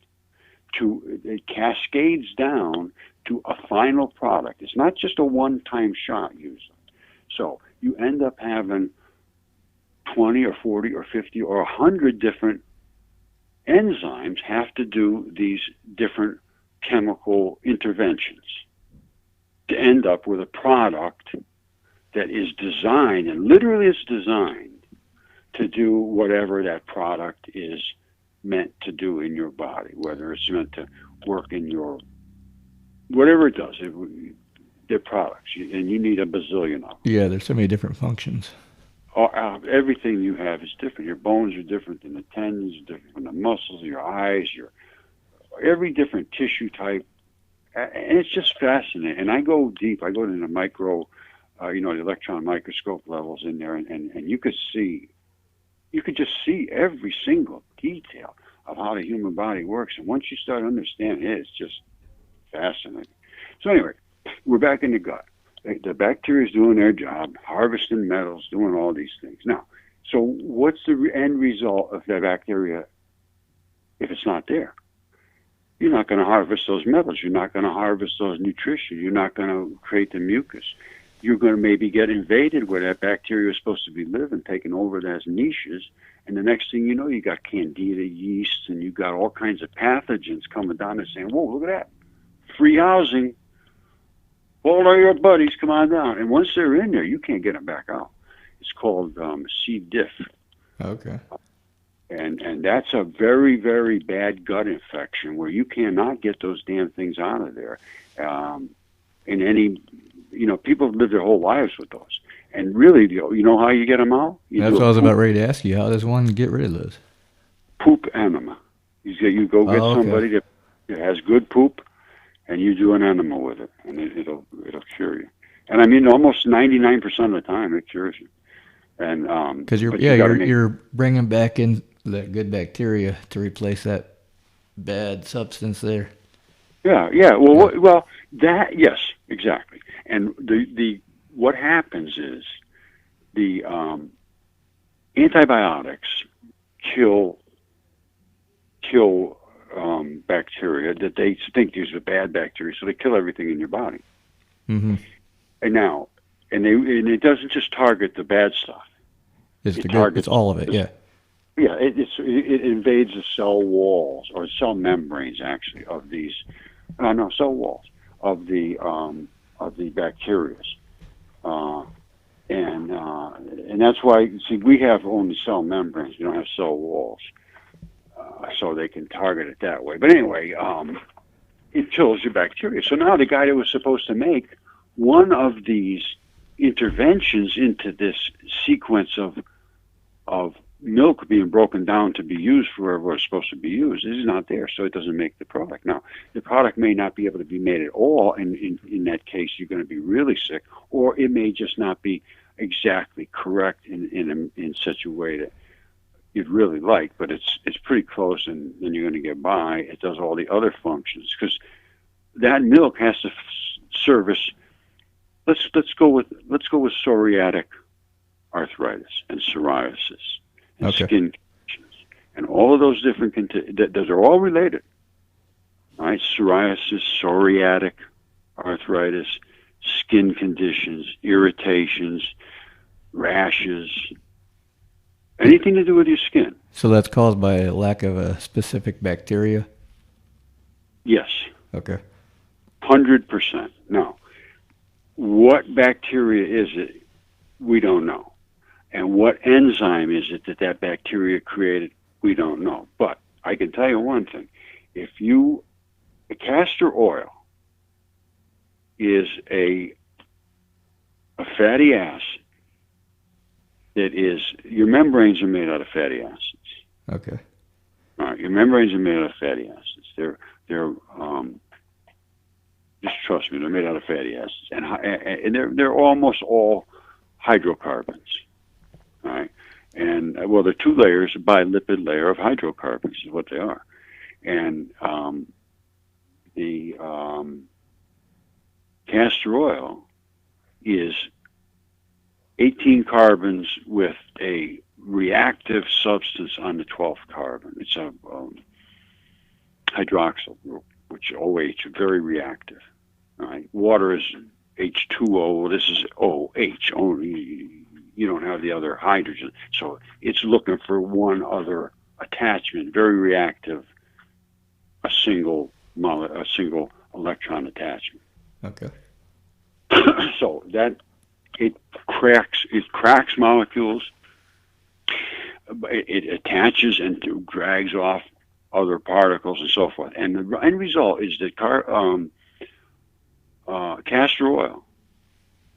It cascades down to a final product. It's not just a one-time shot usually. So you end up having 20 or 40 or 50 or 100 different enzymes have to do these different chemical interventions to end up with a product that is designed, and literally it's designed to do whatever that product is meant to do in your body, whether it's meant to work in your, whatever it does. They're products, and you need a bazillion of them. Yeah, there's so many different functions. Everything you have is different. Your bones are different than the tendons, different from the muscles, your eyes, every different tissue type. And it's just fascinating. And I go deep. I go into the micro, the electron microscope levels in there, and you could just see every single detail of how the human body works. And once you start understanding it, it's just fascinating. So anyway, we're back in the gut. The bacteria is doing their job, harvesting metals, doing all these things. Now, so what's the end result of that bacteria if it's not there? you're not going to harvest those metals. You're not going to harvest those nutrition. You're not going to create the mucus. You're going to maybe get invaded where that bacteria is supposed to be living, taking over those niches. And the next thing you know, you got candida yeast, and you got all kinds of pathogens coming down and saying, whoa, look at that. Free housing. All of your buddies, come on down. And once they're in there, you can't get them back out. It's called C. diff. Okay. And that's a very, very bad gut infection where you cannot get those damn things out of there. In any, people have lived their whole lives with those. And really, you know how you get them out? That's what I was about ready to ask you. How does one get rid of those? Poop enema. You go get somebody that has good poop, and you do an enema with it, and it'll cure you. And I mean, almost 99% of the time, it cures you. And because you're bringing back in that good bacteria to replace that bad substance there. Yeah. Well, that, yes, exactly. And the what happens is the antibiotics kill bacteria that they think these are bad bacteria, so they kill everything in your body. Mm-hmm. And it doesn't just target the bad stuff. It's all of it. Yeah. Yeah, it invades the cell walls or cell membranes actually of these. Cell walls of the bacteria. And that's why, see, we have only cell membranes. We don't have cell walls. So they can target it that way. But anyway, it kills your bacteria. So now the guy that was supposed to make one of these interventions into this sequence of milk being broken down to be used for wherever it's supposed to be used is not there, so it doesn't make the product. Now, the product may not be able to be made at all, and in that case, you're going to be really sick, or it may just not be exactly correct in such a way that you'd really like, but it's pretty close, and then you're going to get by. It does all the other functions because that milk has to service. Let's go with psoriatic arthritis and psoriasis and skin conditions and all of those different those are all related. All right, psoriasis, psoriatic arthritis, skin conditions, irritations, rashes. Anything to do with your skin. So that's caused by a lack of a specific bacteria? Yes. Okay. 100%. Now, what bacteria is it? We don't know. And what enzyme is it that bacteria created? We don't know. But I can tell you one thing. Castor oil is a fatty acid that is, your membranes are made out of fatty acids. Okay. All right, your membranes are made out of fatty acids. They're just trust me, they're made out of fatty acids, and they're almost all hydrocarbons. All right, and they're two layers, a bilipid layer of hydrocarbons is what they are, and the castor oil is 18 carbons with a reactive substance on the 12th carbon. It's a hydroxyl group, which OH, very reactive. All right. Water is H2O. This is OH. Only you don't have the other hydrogen, so it's looking for one other attachment. Very reactive. A single electron attachment. Okay. So that it cracks molecules. It attaches and drags off other particles and so forth. And the end result is that castor oil,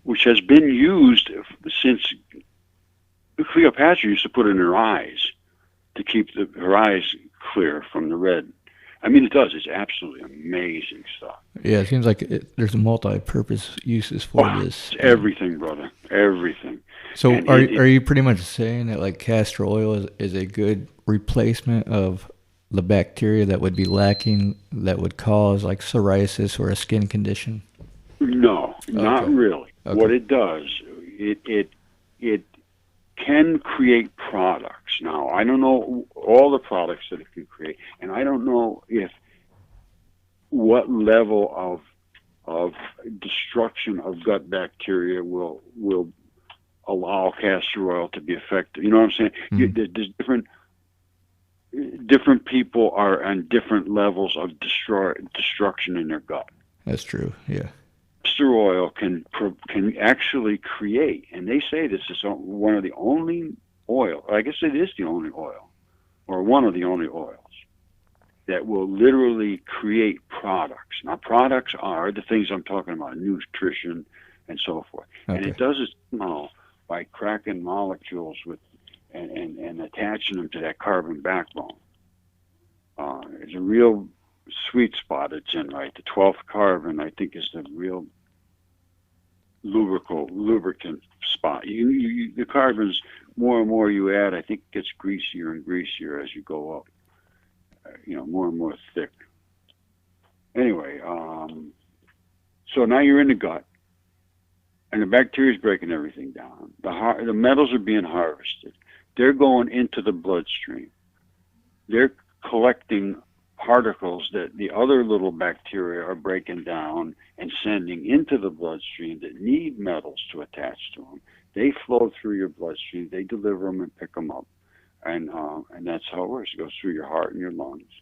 which has been used since Cleopatra used to put it in her eyes to keep her eyes clear from the red. I mean, it does. It's absolutely amazing stuff. Yeah, it seems like there's multi-purpose uses for this. It's everything, brother. Everything. So are you pretty much saying that like castor oil is a good replacement of the bacteria that would be lacking that would cause like psoriasis or a skin condition? No, not really. Okay. What it does, it can create products. Now, I don't know all the products that it can create, and I don't know if what level of destruction of gut bacteria will allow castor oil to be effective. You know what I'm saying? There's different people are on different levels of destruction in their gut. That's true. Yeah. Castor oil can actually create, and they say this is one of the only oil. I guess it is the only oil, or one of the only oils that will literally create products. Now, products are the things I'm talking about: nutrition and so forth. Okay. And it does it somehow by cracking molecules with and attaching them to that carbon backbone. It's a real sweet spot it's in, right? The 12th carbon, I think, is the real lubricant spot. The carbons, more and more you add, I think it gets greasier and greasier as you go up. More and more thick. Anyway, so now you're in the gut, and the bacteria is breaking everything down. The metals are being harvested. They're going into the bloodstream. They're collecting particles that the other little bacteria are breaking down and sending into the bloodstream that need metals to attach to them. They flow through your bloodstream. They deliver them and pick them up. And that's how it works. It goes through your heart and your lungs.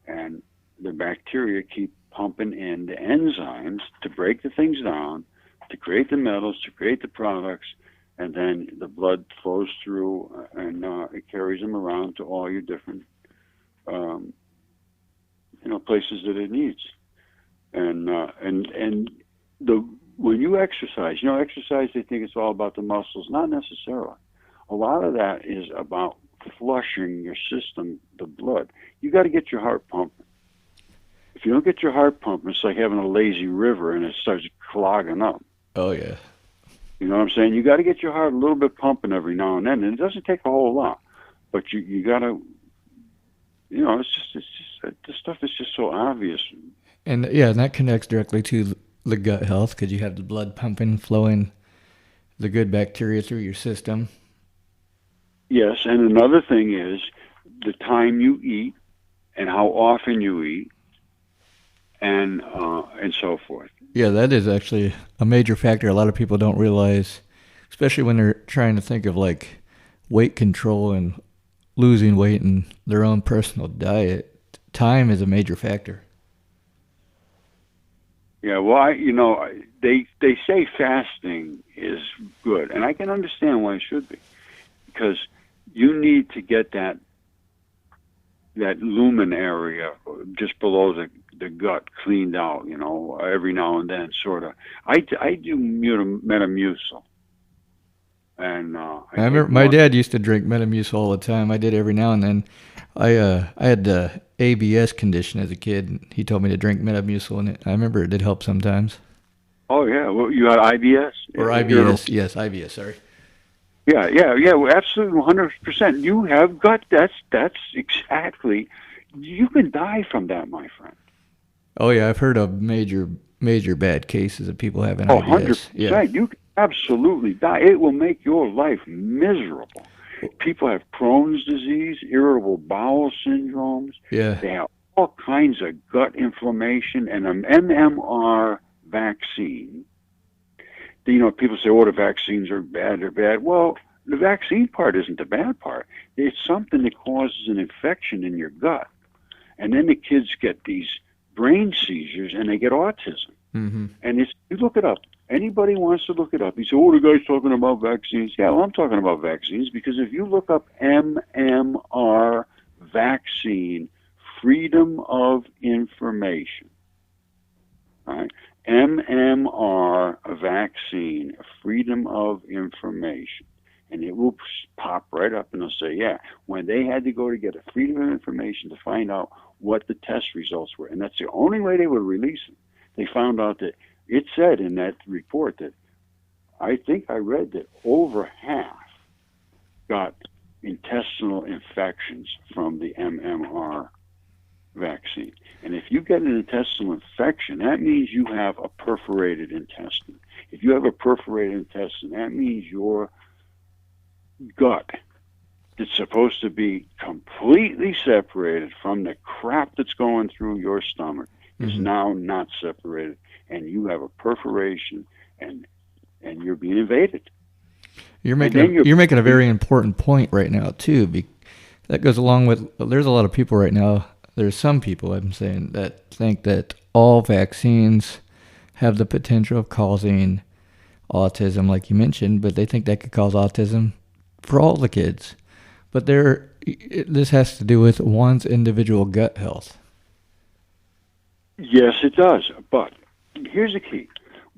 And the bacteria keep pumping in the enzymes to break the things down, to create the metals, to create the products, and then the blood flows through and it carries them around to all your different places that it needs. And when you exercise, exercise, they think it's all about the muscles. Not necessarily. A lot of that is about flushing your system, the blood. You got to get your heart pumping. If you don't get your heart pumping, it's like having a lazy river and it starts clogging up. Oh, yeah. You know what I'm saying? You got to get your heart a little bit pumping every now and then, and it doesn't take a whole lot. But you got to, it's just this stuff is just so obvious. And yeah, that connects directly to the gut health because you have the blood pumping, flowing the good bacteria through your system. Yes, and another thing is the time you eat and how often you eat, and so forth. Yeah, that is actually a major factor. A lot of people don't realize, especially when they're trying to think of like weight control and losing weight and their own personal diet. Time is a major factor. Yeah, well, they say fasting is good, and I can understand why it should be, because you need to get that lumen area just below the gut cleaned out, every now and then, sort of. I do Metamucil. And I remember my dad used to drink Metamucil all the time. I did every now and then. I had the ABS condition as a kid, and he told me to drink Metamucil, and I remember it did help sometimes. Oh, yeah. Well, you had IBS? Or IBS, yes, IBS, sorry. Yeah, well, absolutely, 100%. You have gut, that's exactly, you can die from that, my friend. Oh, yeah, I've heard of major bad cases of people having IBS. 100%. Yeah. You can absolutely die. It will make your life miserable. People have Crohn's disease, irritable bowel syndromes. Yeah. They have all kinds of gut inflammation, and an MMR vaccine. People say, the vaccines are bad, they're bad. Well, the vaccine part isn't the bad part. It's something that causes an infection in your gut. And then the kids get these brain seizures and they get autism. Mm-hmm. And you look it up. Anybody wants to look it up. You say, the guy's talking about vaccines. Yeah, well, I'm talking about vaccines because if you look up MMR vaccine, freedom of information, right? MMR vaccine, freedom of information. And it will pop right up and it'll say, yeah, when they had to go to get a freedom of information to find out what the test results were. And that's the only way they would release them. They found out that it said in that report that I think I read that over half got intestinal infections from the MMR vaccine. And if you get an intestinal infection, that means you have a perforated intestine. If you have a perforated intestine, that means your gut that's supposed to be completely separated from the crap that's going through your stomach is now not separated, and you have a perforation, and you're being invaded. You're making a very important point right now too. That goes along with, there's a lot of people right now. There's some people, I'm saying, that think that all vaccines have the potential of causing autism, like you mentioned, but they think that could cause autism for all the kids. But this has to do with one's individual gut health. Yes, it does. But here's the key.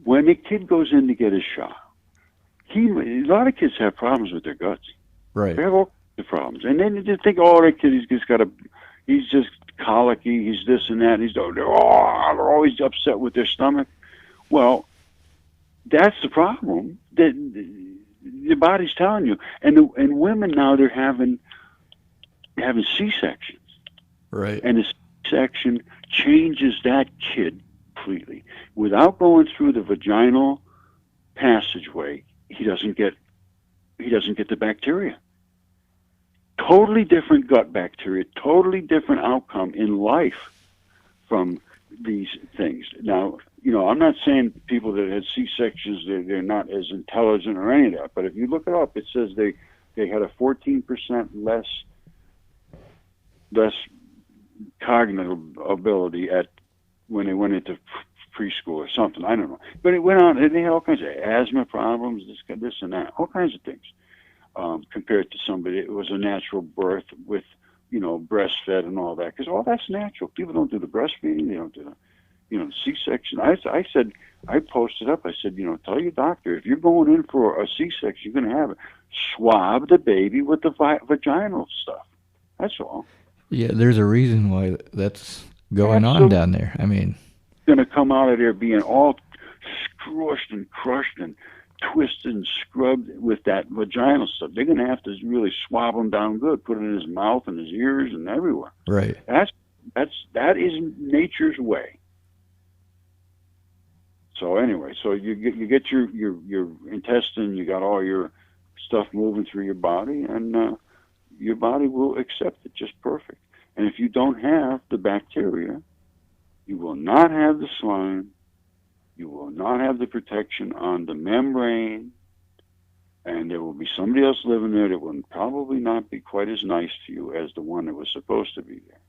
When a kid goes in to get his shot, a lot of kids have problems with their guts. Right. They have all kinds of problems. And then they think, oh, that kid, he's just colicky, he's this and that, they're always upset with their stomach. Well, that's the problem that the body's telling you. And women now, they're having C-sections. Right. And the C-section changes that kid completely. Without going through the vaginal passageway, he doesn't get the bacteria. Totally different gut bacteria, totally different outcome in life from these things. Now, I'm not saying people that had C-sections, they're not as intelligent or any of that, but if you look it up, it says they had a 14% less cognitive ability when they went into preschool or something. I don't know. But it went on, and they had all kinds of asthma problems, this and that, all kinds of things. Compared to somebody, it was a natural birth with, breastfed and all that, because all that's natural. People don't do the breastfeeding, they don't do the, C-section. I posted up, I said, tell your doctor, if you're going in for a C-section, you're going to have it. Swab the baby with the vaginal stuff. That's all. Yeah, there's a reason why that's going on down there. I mean, going to come out of there being all squished and crushed and twisted and scrubbed with that vaginal stuff. They're going to have to really swab him down good, put it in his mouth and his ears and everywhere. Right. That is nature's way. So anyway, so you get your intestine, you got all your stuff moving through your body, and your body will accept it just perfect. And if you don't have the bacteria, you will not have the slime, you will not have the protection on the membrane, and there will be somebody else living there that will probably not be quite as nice to you as the one that was supposed to be there.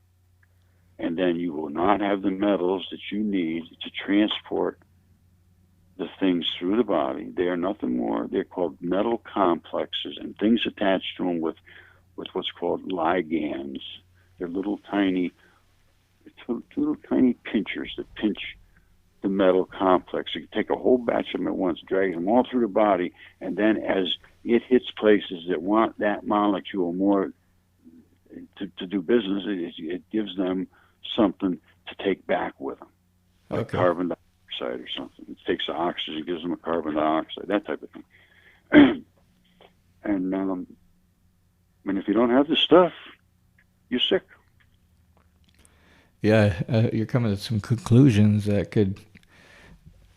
And then you will not have the metals that you need to transport the things through the body. They are nothing more. They're called metal complexes and things attached to them with what's called ligands. They're little tiny pinchers that pinch the metal complex. You can take a whole batch of them at once, drag them all through the body, and then as it hits places that want that molecule more to do business, it gives them something to take back with them, like carbon dioxide or something. It takes the oxygen, gives them a carbon dioxide, that type of thing. And if you don't have the stuff, you're sick. Yeah, you're coming to some conclusions that could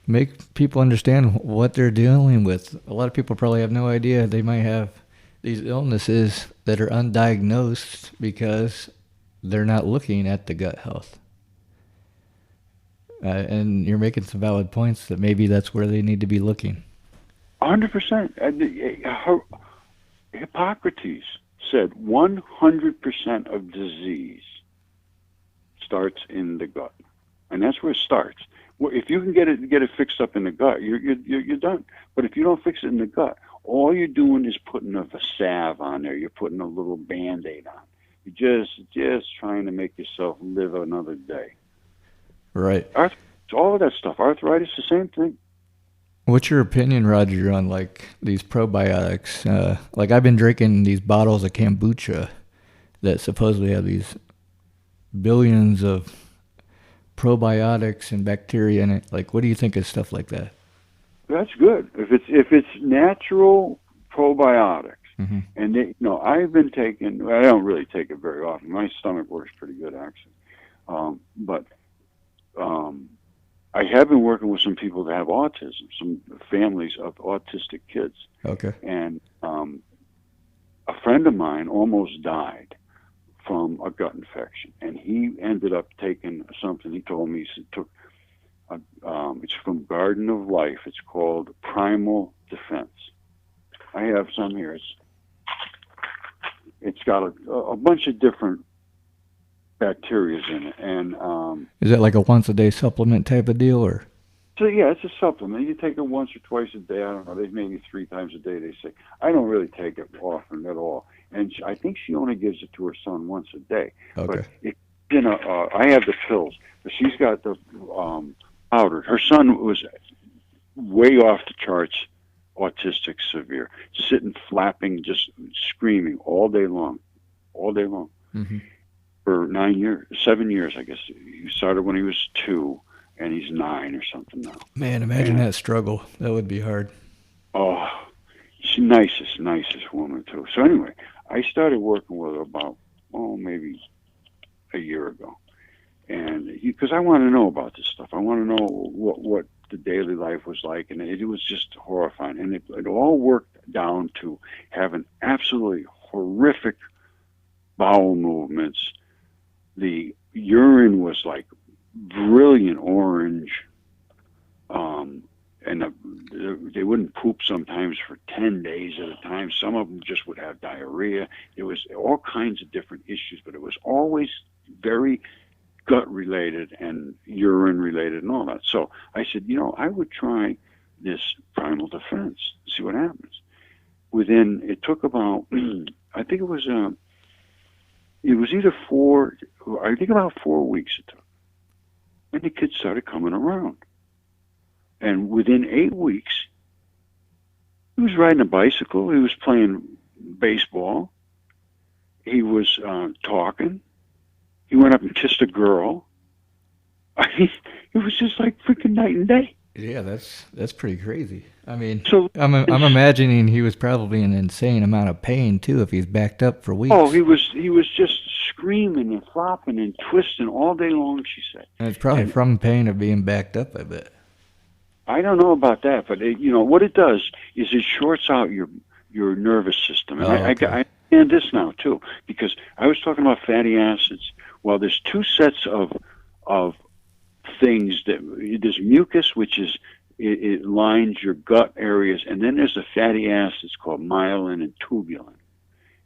make people understand what they're dealing with. A lot of people probably have no idea they might have these illnesses that are undiagnosed because they're not looking at the gut health. And you're making some valid points that maybe that's where they need to be looking. 100%. Hippocrates said 100% of disease starts in the gut, and that's where it starts. Well, if you can get it fixed up in the gut, you're done. But if you don't fix it in the gut, all you're doing is putting a salve on there. You're putting a little Band-Aid on. You're just trying to make yourself live another day. Right. All of that stuff. Arthritis, the same thing. What's your opinion, Roger, on like these probiotics? Like I've been drinking these bottles of kombucha that supposedly have these billions of probiotics and bacteria in it. Like, what do you think of stuff like that? That's good. If it's natural probiotics, and I've been taking. I don't really take it very often. My stomach works pretty good actually, but I have been working with some people that have autism, some families of autistic kids. Okay. And a friend of mine almost died from a gut infection, and he ended up taking something. He told me he took. It's from Garden of Life. It's called Primal Defense. I have some here. It's got a bunch of different bacteria in it, and is that like a once a day supplement type of deal, or? So yeah, it's a supplement. You take it once or twice a day. I don't know. They maybe 3 times a day. They say. I don't really take it often at all, and I think she only gives it to her son once a day. Okay. But I have the pills, but she's got the powder. Her son was way off the charts, autistic, severe, sitting, flapping, just screaming all day long, Mm-hmm. for 7 years, I guess. He started when he was 2, and he's 9 or something now. Man, imagine that struggle. That would be hard. Oh, she's nicest woman too. So anyway, I started working with her about maybe a year ago, and because I want to know about this stuff, I want to know what the daily life was like, and it was just horrifying, and it all worked down to having absolutely horrific bowel movements. The urine was like brilliant orange, and they wouldn't poop sometimes for 10 days at a time. Some of them just would have diarrhea. It was all kinds of different issues, but it was always very gut related and urine related and all that. So I said, I would try this Primal Defense, see what happens. It took about, I think it was either about 4 weeks it took. And the kids started coming around. And within 8 weeks, he was riding a bicycle, he was playing baseball, he was talking, he went up and kissed a girl. It was just like freaking night and day. Yeah, that's pretty crazy. I mean, so I'm imagining he was probably in an insane amount of pain too if he's backed up for weeks. Oh, he was just screaming and flopping and twisting all day long, she said. And it's probably from pain of being backed up, I bet. I don't know about that, but what it does is it shorts out your nervous system. And I understand this now too, because I was talking about fatty acids. Well, there's 2 sets of things there's mucus, which is it lines your gut areas, and then there's the fatty acids called myelin and tubulin,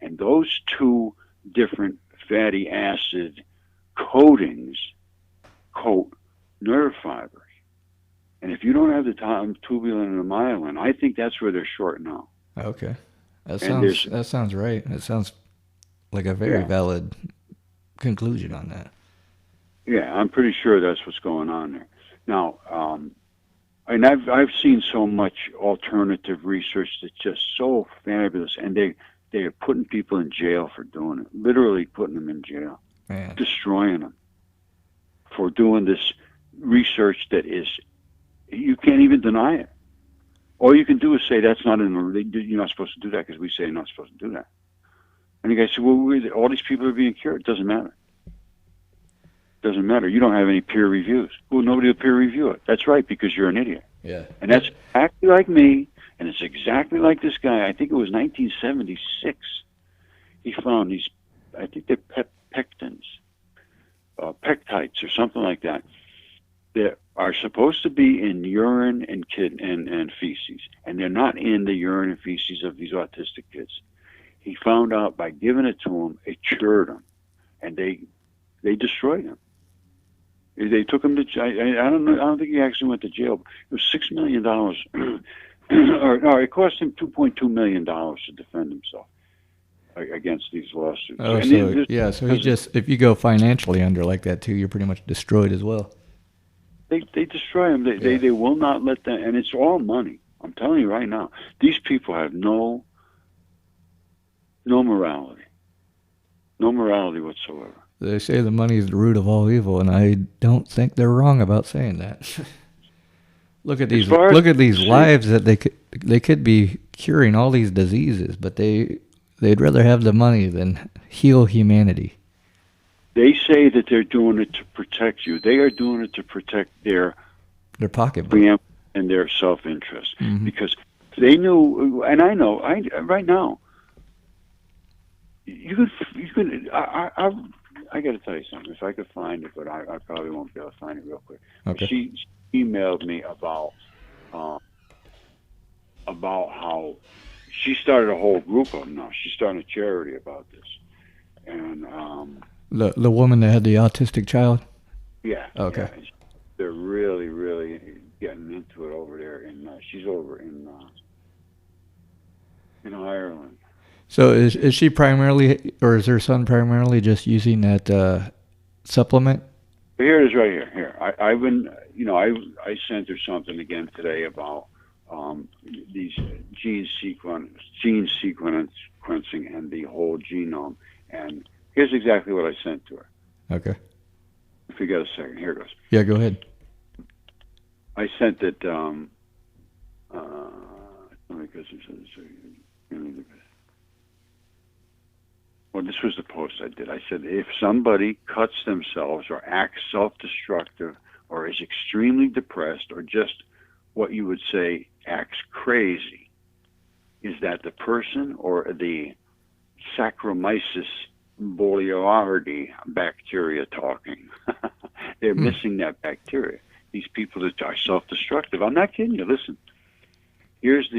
and those 2 different fatty acid coatings coat nerve fibers. And if you don't have the tubulin and the myelin, I think that's where they're short now. Okay, that sounds right. That sounds like a very valid conclusion on that. Yeah, I'm pretty sure that's what's going on there. Now, and I've seen so much alternative research that's just so fabulous, and they are putting people in jail for doing it, literally putting them in jail, Man. Destroying them for doing this research that is, you can't even deny it. All you can do is say that's not you're not supposed to do that because we say you're not supposed to do that. And the guy said, well, all these people are being cured. It doesn't matter. Doesn't matter. You don't have any peer reviews. Well, nobody will peer review it. That's right, because you're an idiot. Yeah. And that's exactly like me, and it's exactly like this guy. I think it was 1976. He found these, I think they're pectins, pectites or something like that, that are supposed to be in urine and feces, and they're not in the urine and feces of these autistic kids. He found out by giving it to them, it cured them, and they destroyed him. They took him to jail. I don't think he actually went to jail. It was $6 million, or it cost him $2.2 million to defend himself against these lawsuits. Oh, so he just, if you go financially under like that too, you're pretty much destroyed as well. They destroy him. They will not let them, and it's all money. I'm telling you right now, these people have no morality, no morality whatsoever. They say the money is the root of all evil, and I don't think they're wrong about saying that. Look at these lives that they could be curing all these diseases, but they'd rather have the money than heal humanity. They say that they're doing it to protect you. They are doing it to protect their pocketbook and their self-interest, mm-hmm. because they knew, and I know right now, I got to tell you something. If I could find it, but I probably won't be able to find it real quick. Okay. She emailed me uh, about how she started a whole group of them now. She's starting a charity about this, and The woman that had the autistic child? yeah, Okay. yeah, they're really, really getting into it over there. And she's over in Ireland. So is she primarily, or is her son primarily just using that supplement? Here it is, right here. I've been, I sent her something again today about these gene sequencing and the whole genome. And here's exactly what I sent to her. Okay. If you got a second, here it goes. Yeah, go ahead. I sent it. Well, this was the post I did. I said, if somebody cuts themselves or acts self-destructive or is extremely depressed or just what you would say acts crazy, is that the person or the Saccharomyces boulardii bacteria talking? They're missing that bacteria. These people that are self-destructive. I'm not kidding you. Listen, here's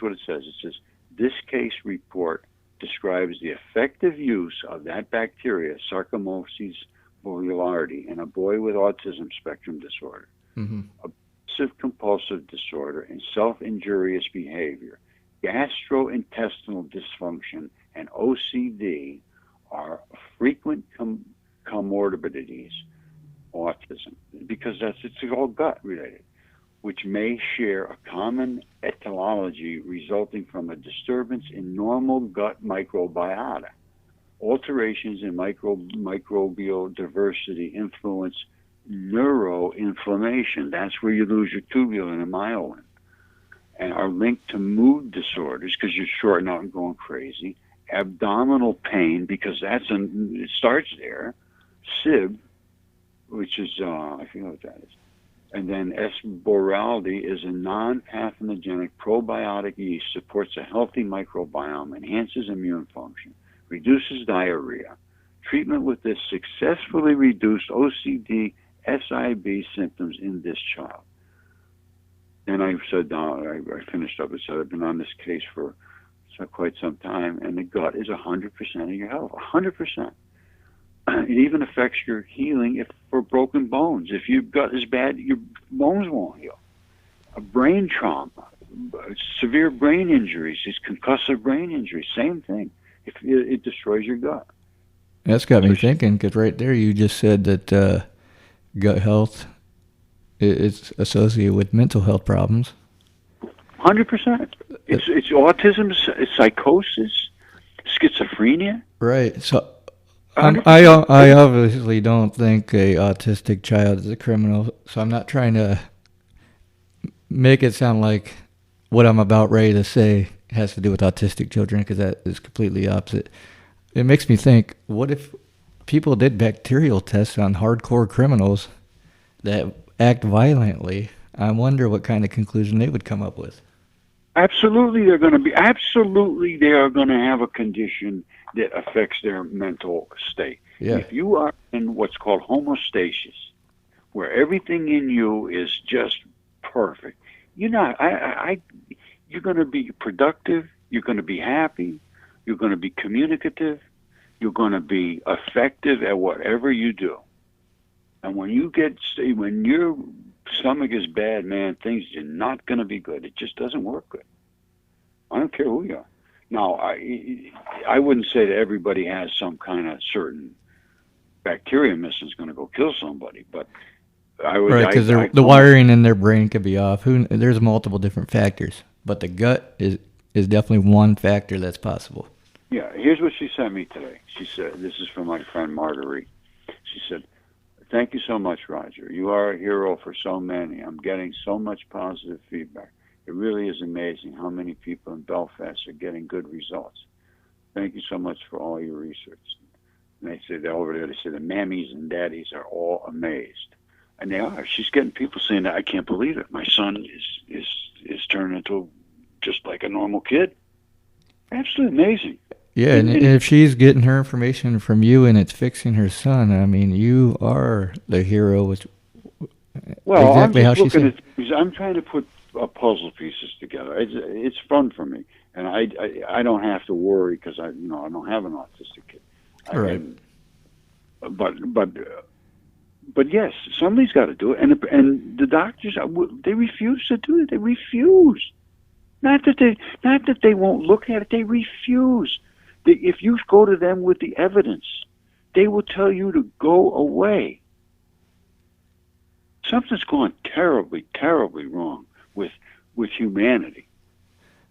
what it says. It says, this case report describes the effective use of that bacteria, Saccharomyces boulardii, in a boy with autism spectrum disorder, obsessive compulsive disorder, and self-injurious behavior. Gastrointestinal dysfunction and OCD are frequent comorbidities, autism, because it's all gut related, which may share a common etiology resulting from a disturbance in normal gut microbiota. Alterations in microbial diversity influence neuroinflammation. That's where you lose your tubulin and myelin, and are linked to mood disorders because you're shorting out and going crazy, abdominal pain because it starts there, SIB, which is I forget what that is. And then S. boraldi is a non-pathogenic probiotic yeast, supports a healthy microbiome, enhances immune function, reduces diarrhea. Treatment with this successfully reduced OCD SIB symptoms in this child. And I said, I finished up and said, I've been on this case for quite some time, and the gut is 100% of your health, 100%. It even affects your healing for broken bones. If your gut is bad, your bones won't heal. A brain trauma, severe brain injuries, these concussive brain injuries, same thing. If it destroys your gut. That's got me thinking, because right there you just said that gut health is associated with mental health problems. 100%. It's autism, it's psychosis, schizophrenia. Right. So I obviously don't think a autistic child is a criminal, so I'm not trying to make it sound like what I'm about ready to say has to do with autistic children, because that is completely opposite. It makes me think, what if people did bacterial tests on hardcore criminals that act violently? I wonder what kind of conclusion they would come up with. Absolutely, they are going to have a condition that affects their mental state. Yeah. If you are in what's called homeostasis, where everything in you is just perfect, you're going to be productive, you're going to be happy, you're going to be communicative, you're going to be effective at whatever you do. And when your stomach is bad, man, things are not going to be good. It just doesn't work good. I don't care who you are. Now, I wouldn't say that everybody has some kind of certain bacteria missing is going to go kill somebody, but I would. Right, because the wiring in their brain could be off. There's multiple different factors, but the gut is definitely one factor that's possible. Yeah, here's what she sent me today. She said, this is from my friend Marguerite. She said, thank you so much, Roger. You are a hero for so many. I'm getting so much positive feedback. It really is amazing how many people in Belfast are getting good results. Thank you so much for all your research. And they say over there, they say the mammies and daddies are all amazed. And they are. She's getting people saying that, I can't believe it. My son is turning into just like a normal kid. Absolutely amazing. Yeah, and if she's getting her information from you and it's fixing her son, I mean, you are the hero, which Well, I'm exactly just how she looking said. at things. I'm trying to put puzzle pieces together. It's fun for me, and I don't have to worry because I don't have an autistic kid. Right. But yes, somebody's got to do it, and the doctors they refuse to do it. They refuse. Not that they won't look at it. They refuse. If you go to them with the evidence, they will tell you to go away. Something's gone terribly, terribly wrong with humanity.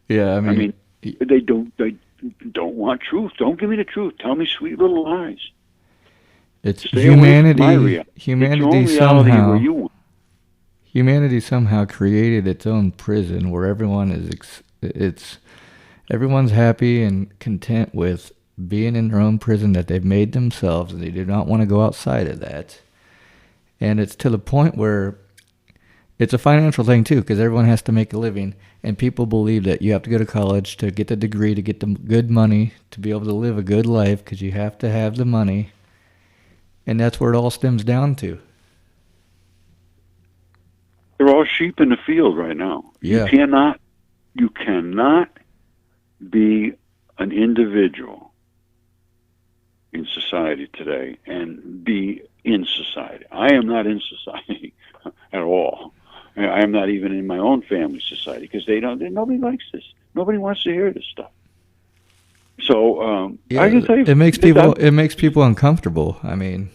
Yeah, I mean, they don't want truth. Don't give me the truth. Tell me sweet little lies. it's Stay away from my humanity. reality. Get your own Humanity reality where somehow. you want. Humanity somehow created its own prison where everyone everyone's happy and content with being in their own prison that they've made themselves, and they do not want to go outside of that. And it's to the point where it's a financial thing too, because everyone has to make a living, and people believe that you have to go to college to get the degree, to get the good money, to be able to live a good life, because you have to have the money. And that's where it all stems down to. They're all sheep in the field right now. Yeah. You cannot be an individual in society today and be in society. I am not in society at all. I am not even in my own family society because nobody likes this. Nobody wants to hear this stuff. So yeah, I can tell you, it makes people uncomfortable. I mean,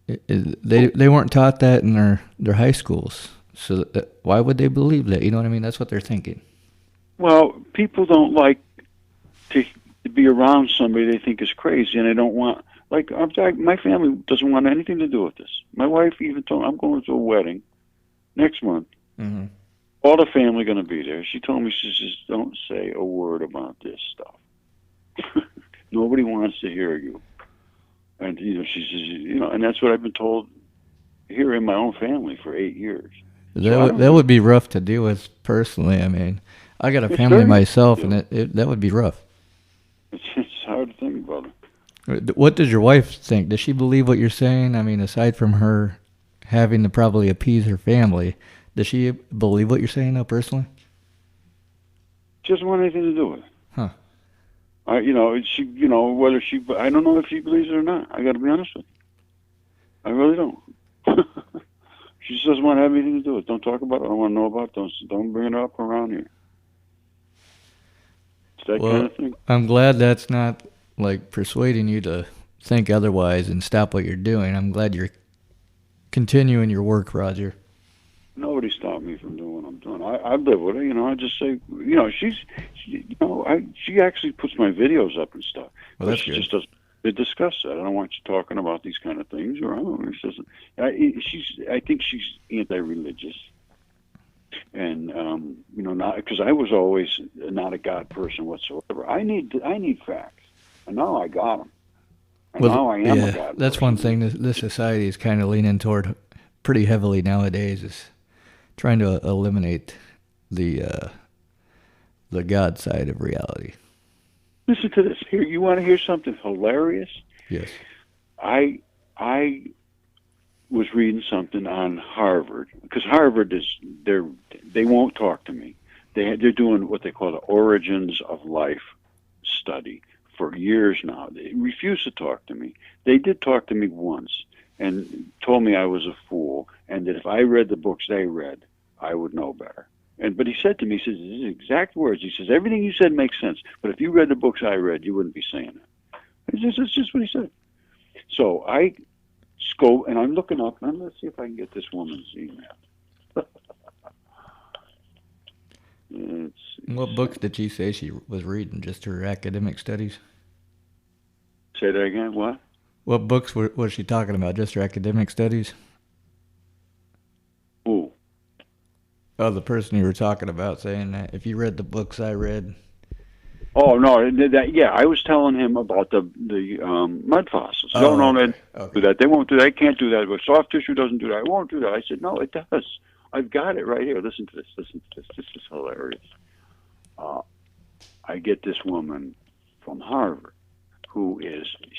they weren't taught that in their high schools. So why would they believe that? You know what I mean? That's what they're thinking. Well, people don't like to be around somebody they think is crazy, and they don't want. Like my family doesn't want anything to do with this. My wife even told me I'm going to a wedding next month. Mm-hmm. All the family going to be there. She told me, she says, "Don't say a word about this stuff. Nobody wants to hear you." And she says, and that's what I've been told here in my own family for 8 years. That would be rough to deal with personally. I mean, I got a family myself, and that would be rough. It's hard to think about it. What does your wife think? Does she believe what you're saying? I mean, aside from her having to probably appease her family, does she believe what you're saying, though, personally? She doesn't want anything to do with it. Huh. I don't know if she believes it or not. I got to be honest with you. I really don't. She just doesn't want to have anything to do with it. Don't talk about it. I don't want to know about it. Don't bring it up around here. It's that kind of thing. I'm glad that's not like persuading you to think otherwise and stop what you're doing. I'm glad you're continuing your work, Roger. Nobody stopped me from doing what I'm doing. I live with her. I just say, she actually puts my videos up and stuff. Well, that's she good. Just doesn't discuss that. I don't want you talking about these kind of things. Or I think she's anti-religious, and not because I was always not a God person whatsoever. I need facts, and now I got them. And now I am a God. That's person. one thing this society is kind of leaning toward pretty heavily nowadays, is trying to eliminate the God side of reality. Listen to this. Here, you want to hear something hilarious? Yes. I was reading something on Harvard, because Harvard they won't talk to me. They're doing what they call the origins of life study for years now. They refuse to talk to me. They did talk to me once and told me I was a fool, and that if I read the books they read, I would know better. But he said to me, he says, these exact words. He says, everything you said makes sense, but if you read the books I read, you wouldn't be saying that. It's just what he said. So I go, and I'm looking up, and let's see if I can get this woman's email. What books did she say she was reading? Just her academic studies? Say that again, what? What books was she talking about? Just her academic studies? Who? Oh, the person you were talking about, saying that if you read the books I read. Oh no, I was telling him about the mud fossils. Okay. Do that. They won't do that. They can't do that. But soft tissue doesn't do that. It won't do that. I said, no, it does. I've got it right here. Listen to this. Listen to this. This is hilarious. I get this woman from Harvard,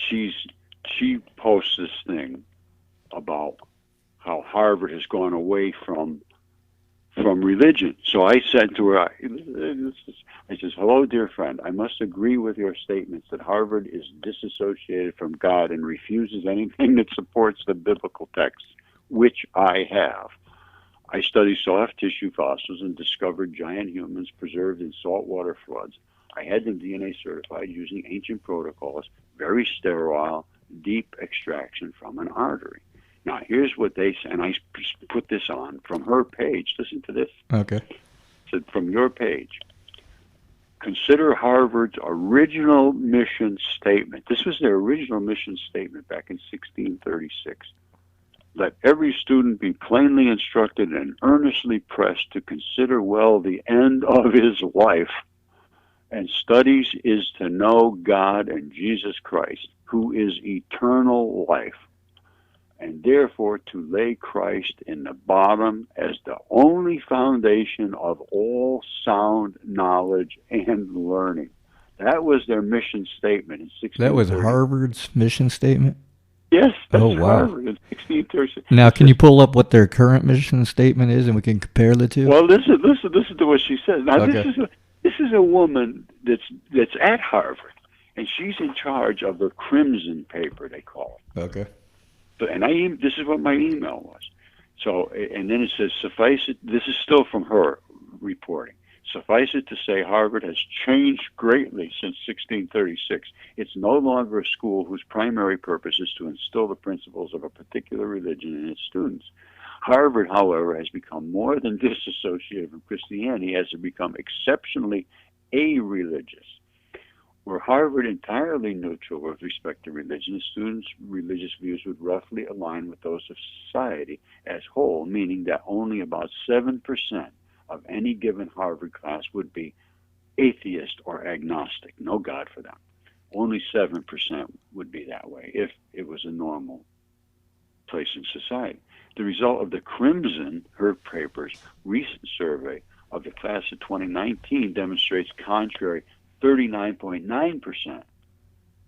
she posts this thing about how Harvard has gone away from religion. So I said to her, I says, hello, dear friend. I must agree with your statements that Harvard is disassociated from God and refuses anything that supports the biblical text, which I have. I studied soft tissue fossils and discovered giant humans preserved in saltwater floods. I had them DNA certified using ancient protocols, very sterile, deep extraction from an artery. Now, here's what they say, and I put this on from her page. Listen to this. Okay. Said from your page, consider Harvard's original mission statement. This was their original mission statement back in 1636. Let every student be plainly instructed and earnestly pressed to consider well the end of his life, and studies is to know God and Jesus Christ, who is eternal life, and therefore to lay Christ in the bottom as the only foundation of all sound knowledge and learning. That was their mission statement in 1636. That was Harvard's mission statement? Yes, that's wow. Harvard in 1636. Now, can you pull up what their current mission statement is, and we can compare the two? Well, listen to what she says. Now, okay. This is a woman that's at Harvard, and she's in charge of the Crimson paper, they call it. Okay. And this is what my email was. So, and then it says, suffice it, this is still from her reporting. Suffice it to say, Harvard has changed greatly since 1636. It's no longer a school whose primary purpose is to instill the principles of a particular religion in its students. Harvard, however, has become more than disassociated from Christianity, as it become exceptionally a-religious. Were Harvard entirely neutral with respect to religion, the students' religious views would roughly align with those of society as whole, meaning that only about 7% of any given Harvard class would be atheist or agnostic, no God for them. Only 7% would be that way if it was a normal place in society. The result of the Crimson, her paper's recent survey of the class of 2019 demonstrates contrary 39.9%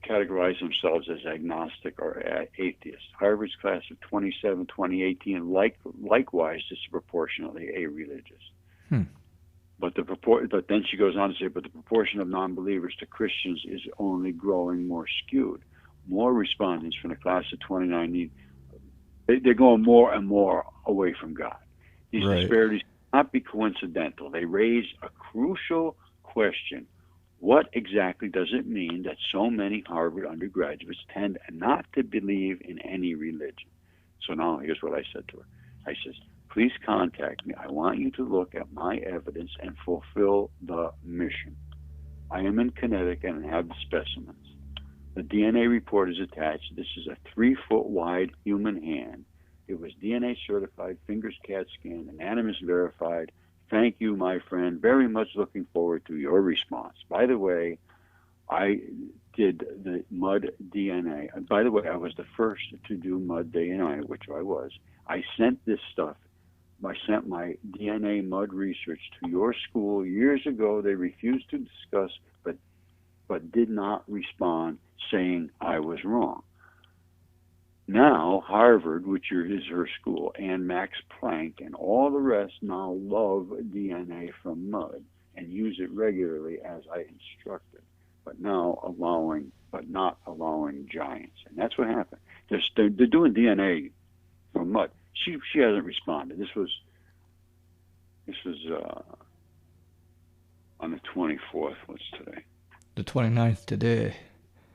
categorize themselves as agnostic or atheist. Harvard's class of 2018 likewise disproportionately a-religious. But then she goes on to say, but the proportion of non-believers to Christians is only growing more skewed. More respondents from the class of 2019, they're going more and more away from God. These disparities cannot be coincidental. They raise a crucial question. What exactly does it mean that so many Harvard undergraduates tend not to believe in any religion? So now here's what I said to her. I says, please contact me. I want you to look at my evidence and fulfill the mission. I am in Connecticut and have the specimens. The DNA report is attached. This is a 3-foot wide human hand. It was DNA certified, fingers CAT scanned, anonymous verified. Thank you, my friend. Very much looking forward to your response. By the way, I did the mud DNA. By the way, I was the first to do mud DNA, which I was. I sent this stuff. I sent my DNA mud research to your school years ago. They refused to discuss, but did not respond, saying I was wrong. Now, Harvard, which is her school, and Max Planck, and all the rest now love DNA from mud and use it regularly as I instructed, but not allowing giants. And that's what happened. They're doing DNA from mud. She hasn't responded. This was on the 24th. What's today? The 29th today.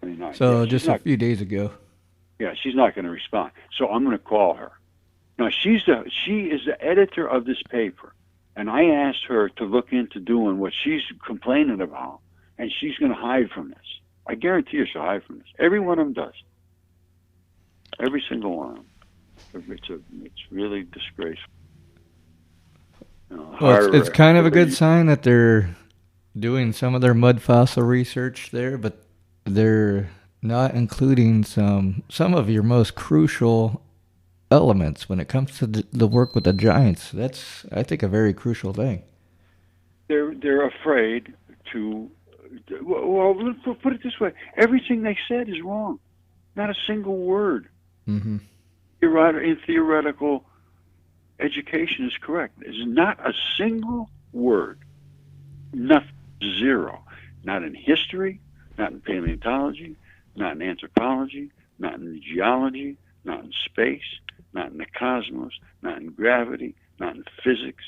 29th. So yeah, just a few days ago. Yeah, she's not going to respond. So I'm going to call her. Now she is the editor of this paper, and I asked her to look into doing what she's complaining about, and she's going to hide from this. I guarantee you she'll hide from this. Every one of them does. Every single one of them. It's really disgraceful. Well, it's kind of a good sign that they're doing some of their mud fossil research there, but they're not including some of your most crucial elements when it comes to the work with the giants. That's, I think, a very crucial thing. They're afraid to Well, let's put it this way: everything they said is wrong. Not a single word. Mm-hmm. In theoretical education is correct. There's not a single word. Nothing. Zero. Not in history. Not in paleontology. Not in anthropology. Not in geology. Not in space. Not in the cosmos. Not in gravity. Not in physics.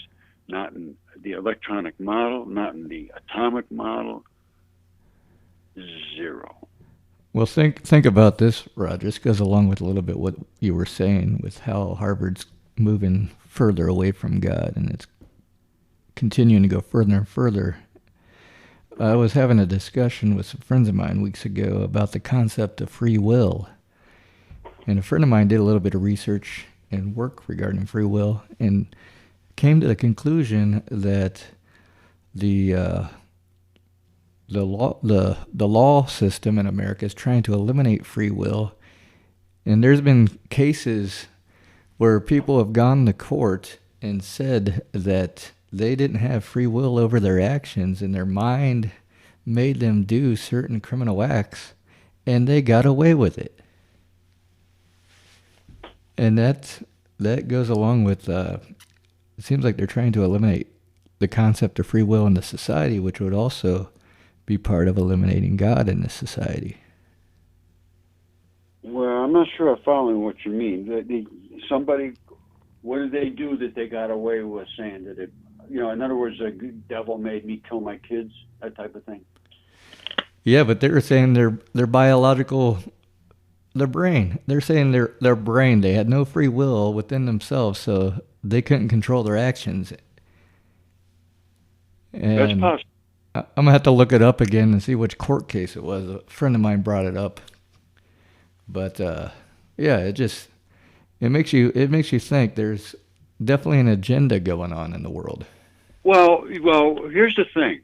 Not in the electronic model. Not in the atomic model. Zero. Well, think about this, Rod. This goes along with a little bit what you were saying with how Harvard's moving further away from God, and it's continuing to go further and further. I was having a discussion with some friends of mine weeks ago about the concept of free will. And a friend of mine did a little bit of research and work regarding free will and came to the conclusion that the law system in America is trying to eliminate free will. And there's been cases where people have gone to court and said that they didn't have free will over their actions and their mind made them do certain criminal acts, and they got away with it. And that goes along with, it seems like they're trying to eliminate the concept of free will in the society, which would also be part of eliminating God in this society. Well, I'm not sure I'm following what you mean. Somebody, what did they do that they got away with saying that it, in other words, the devil made me kill my kids, that type of thing? Yeah, but they were saying their biological, their brain. They're saying their brain, they had no free will within themselves, so they couldn't control their actions. And that's possible. I'm going to have to look it up again and see which court case it was. A friend of mine brought it up. But yeah, it makes you think there's definitely an agenda going on in the world. Well, here's the thing.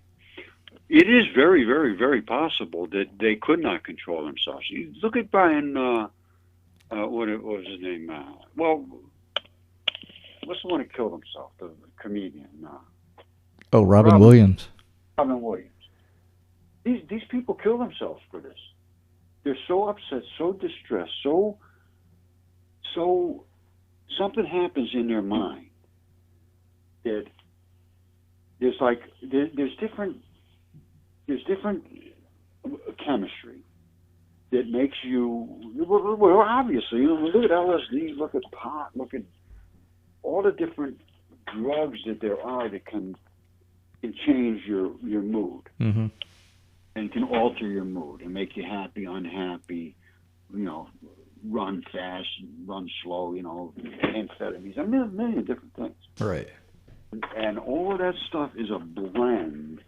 It is very, very, very possible that they could not control themselves. You look at Brian, what was his name? What's the one who killed himself? The comedian. Robin Williams. Robin Williams. These people kill themselves for this. They're so upset, so distressed, so something happens in their mind that there's different chemistry that makes you, well, obviously, look at LSD, look at pot, look at all the different drugs that there are that can change your mood. Mm-hmm. And can alter your mood and make you happy, unhappy, run fast, run slow, amphetamines, a million different things. Right. And all of that stuff is a blend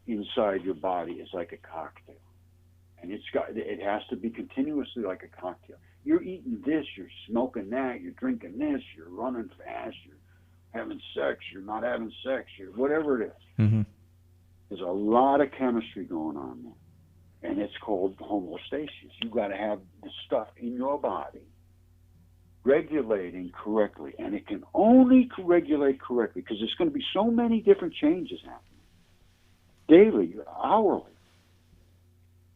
inside your body. It's like a cocktail. And it has to be continuously like a cocktail. You're eating this, you're smoking that, you're drinking this, you're running fast, you're having sex, you're not having sex, you're whatever it is. Mm-hmm. There's a lot of chemistry going on there. And it's called homeostasis. You've got to have the stuff in your body regulating correctly. And it can only regulate correctly because there's going to be so many different changes happening daily, hourly,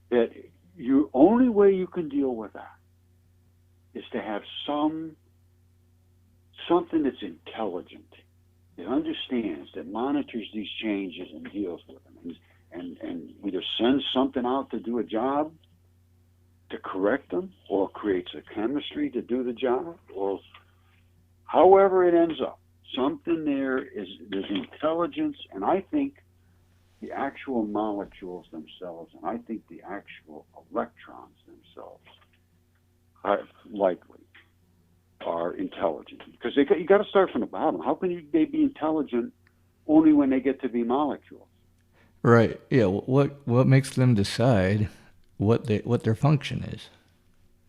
that the only way you can deal with that is to have something that's intelligent, that understands, that monitors these changes and deals with them, and either sends something out to do a job to correct them, or creates a chemistry to do the job, or however it ends up. Something there's intelligence, and I think the actual molecules themselves, and I think the actual electrons themselves are intelligent, because you got to start from the bottom. How can they be intelligent only when they get to be molecules? Right. Yeah. What makes them decide what their function is?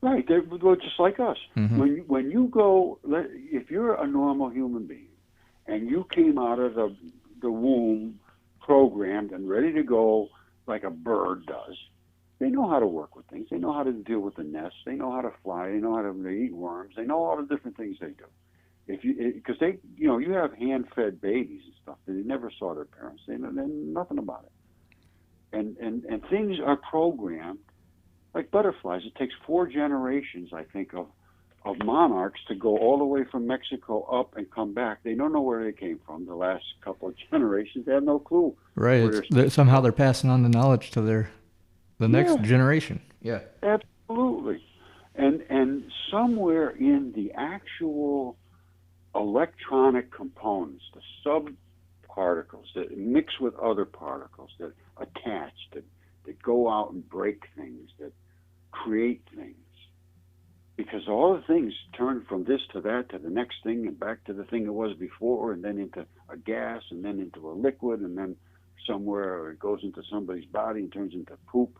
Right. They're just like us. Mm-hmm. When you go, if you're a normal human being and you came out of the womb programmed and ready to go like a bird does, they know how to work with things. They know how to deal with the nest. They know how to fly. They know how to eat worms. They know all the different things they do. Because you have hand-fed babies and stuff. They never saw their parents. They know nothing about it. and things are programmed like butterflies. It takes 4 generations, I think, of monarchs to go all the way from Mexico up and come back. They don't know where they came from. The last couple of generations, they have no clue. Right. Somehow they're passing on the knowledge to the next generation. Yeah. Absolutely. And somewhere in the actual electronic components, the subparticles that mix with other particles, that attach, that go out and break things, that create things. Because all the things turn from this to that to the next thing and back to the thing it was before, and then into a gas, and then into a liquid, and then somewhere it goes into somebody's body and turns into poop.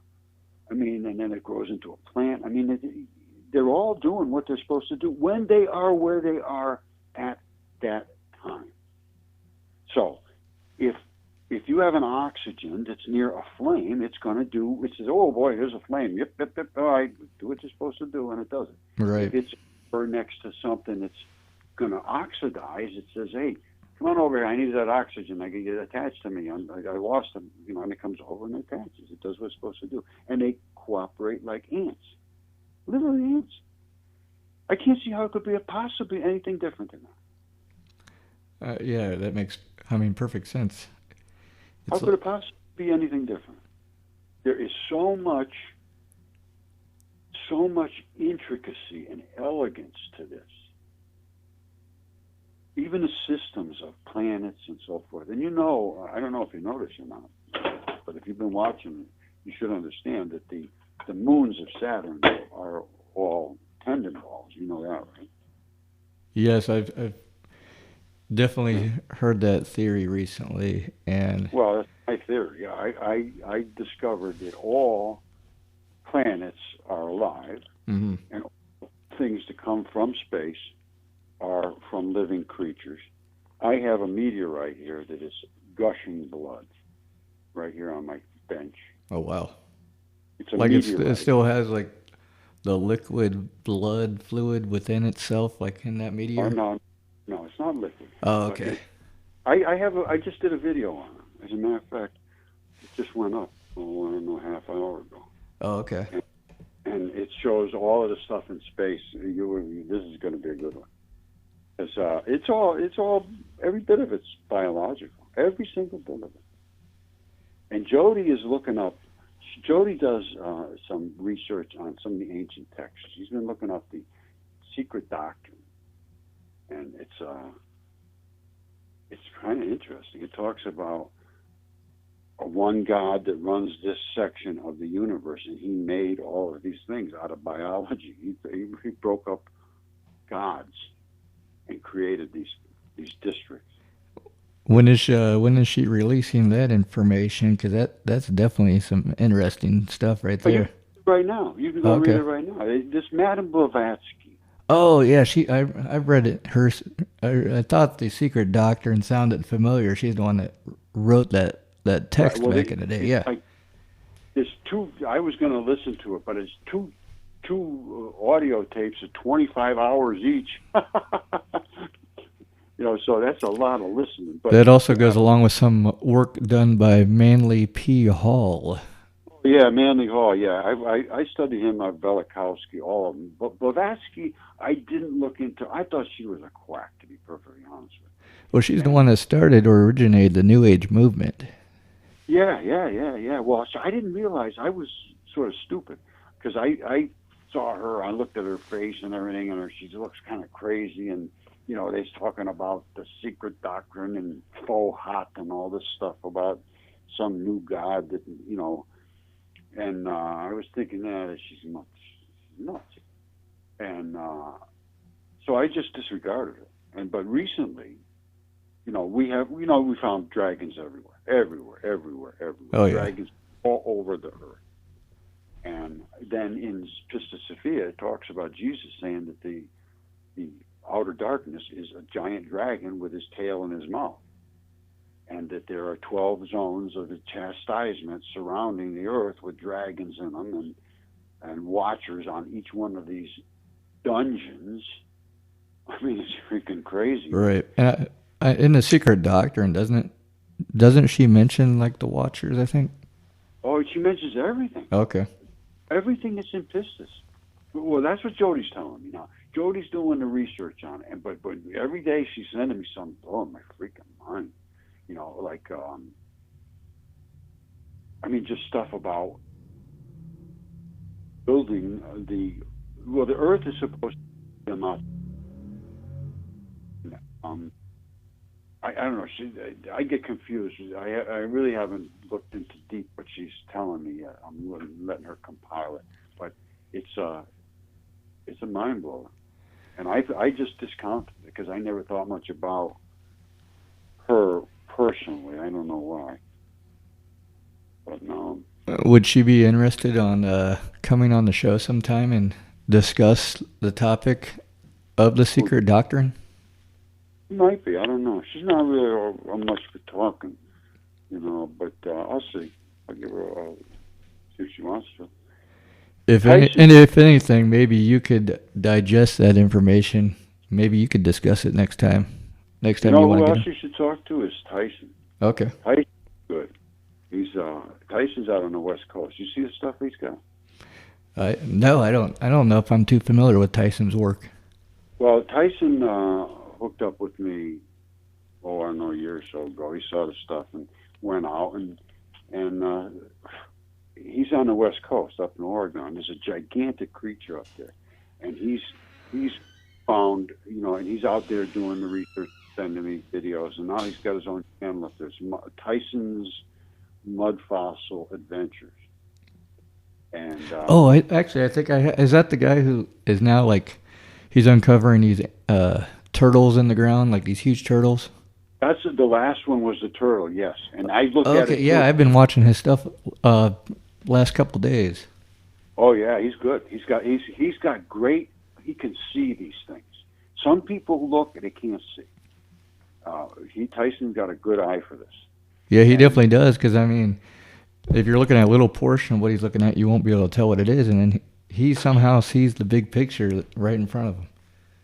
I mean, and then it grows into a plant. I mean, they're all doing what they're supposed to do when they are where they are at that time. So if you have an oxygen that's near a flame, it's going to do, it says, oh boy, here's a flame. Yep, yep, yep, all right, do what you're supposed to do, and it does it. Right. If it's next to something that's going to oxidize, it says, hey, come on over here, I need that oxygen. I can get attached to me. I lost them, and it comes over and attaches. It does what it's supposed to do. And they cooperate like ants. Literally ants. I can't see how it could be possibly anything different than that. Yeah, that makes, perfect sense. How could it possibly be anything different? There is so much intricacy and elegance to this. Even the systems of planets and so forth. And I don't know if you notice or not, but if you've been watching, you should understand that the moons of Saturn are all tendon balls. You know that, right? Yes, I've definitely heard that theory recently, and well, that's my theory. I discovered that all planets are alive, and all things that come from space are from living creatures. I have a meteorite here that is gushing blood right here on my bench. Oh wow! It's a like meteorite. It still has like the liquid blood fluid within itself, like in that meteor. Oh, no, it's not liquid. Oh, okay. I just did a video on it. As a matter of fact, it just went up, I don't know, half an hour ago. Oh, okay. And it shows all of the stuff in space. This is going to be a good one. It's all, every bit of it's biological. Every single bit of it. And Jody is looking up, Jody does some research on some of the ancient texts. She's been looking up the secret doctrine. And it's kind of interesting. It talks about a one God that runs this section of the universe, and he made all of these things out of biology. He broke up gods and created these districts. When is she releasing that information? Because that's definitely some interesting stuff right there. Right now, you can go read it right now. This Madame Blavatsky. Oh yeah, I've read it. I thought the Secret Doctrine sounded familiar. She's the one that wrote that text back in the day. Yeah. There's two. I was going to listen to it, but it's two audio tapes of 25 hours each. So that's a lot of listening. But that also goes along with some work done by Manly P. Hall. Yeah, Manly Hall. Yeah, I studied him, Velikovsky, all of them. But Blavatsky, I didn't look into. I thought she was a quack, to be perfectly honest with you. Well, she's the one that started or originated the New Age movement. Yeah. Well, so I didn't realize. I was sort of stupid because I saw her. I looked at her face and everything, and she looks kind of crazy. And they're talking about the secret doctrine and faux hot and all this stuff about some new god that And I was thinking that she's nuts. And so I just disregarded it. But recently, we found dragons everywhere. Oh, yeah. Dragons all over the earth. And then in Pista Sophia, it talks about Jesus saying that the outer darkness is a giant dragon with his tail in his mouth. And that there are 12 zones of the chastisement surrounding the earth with dragons in them and watchers on each one of these dungeons. I mean, it's freaking crazy. Right. And in the Secret Doctrine, doesn't she mention like the watchers, I think? Oh, she mentions everything. Okay. Everything that's in pistis. Well, that's what Jody's telling me now. Jody's doing the research on it, but every day she's sending me something blowing my freaking mind. Like I mean, just stuff about building the Earth is supposed to be not. Um, I don't know. I get confused. I really haven't looked into deep what she's telling me yet. I'm letting her compile it, but it's a mind blower, and I just discounted it because I never thought much about her personally. I don't know why, but no. Would she be interested on coming on the show sometime and discuss the topic of the secret doctrine? Might be. I don't know. She's not really much for talking, but I'll see. I'll give her. See if she wants to. If anything, maybe you could digest that information. Maybe you could discuss it next time. Next time you want to who get else you should talk to is Tyson. Okay. Tyson's good. Tyson's out on the West Coast. You see the stuff he's got? No, I don't. I don't know if I'm too familiar with Tyson's work. Well, Tyson hooked up with me, I don't know, a year or so ago. He saw the stuff and went out, and he's on the West Coast up in Oregon. There's a gigantic creature up there, and he's found, and he's out there doing the research, sending me videos, and now he's got his own channel up there. It's Tyson's Mud Fossil Adventures. And I think is that the guy who is now like he's uncovering these turtles in the ground, like these huge turtles. That's the last one was the turtle, yes. And I looked at it. Okay, yeah, I've been watching his stuff last couple days. Oh yeah, he's good. He's got great. He can see these things. Some people look and they can't see. Tyson's got a good eye for this. Yeah, he definitely does. Because I mean, if you're looking at a little portion of what he's looking at, you won't be able to tell what it is, and then he somehow sees the big picture right in front of him.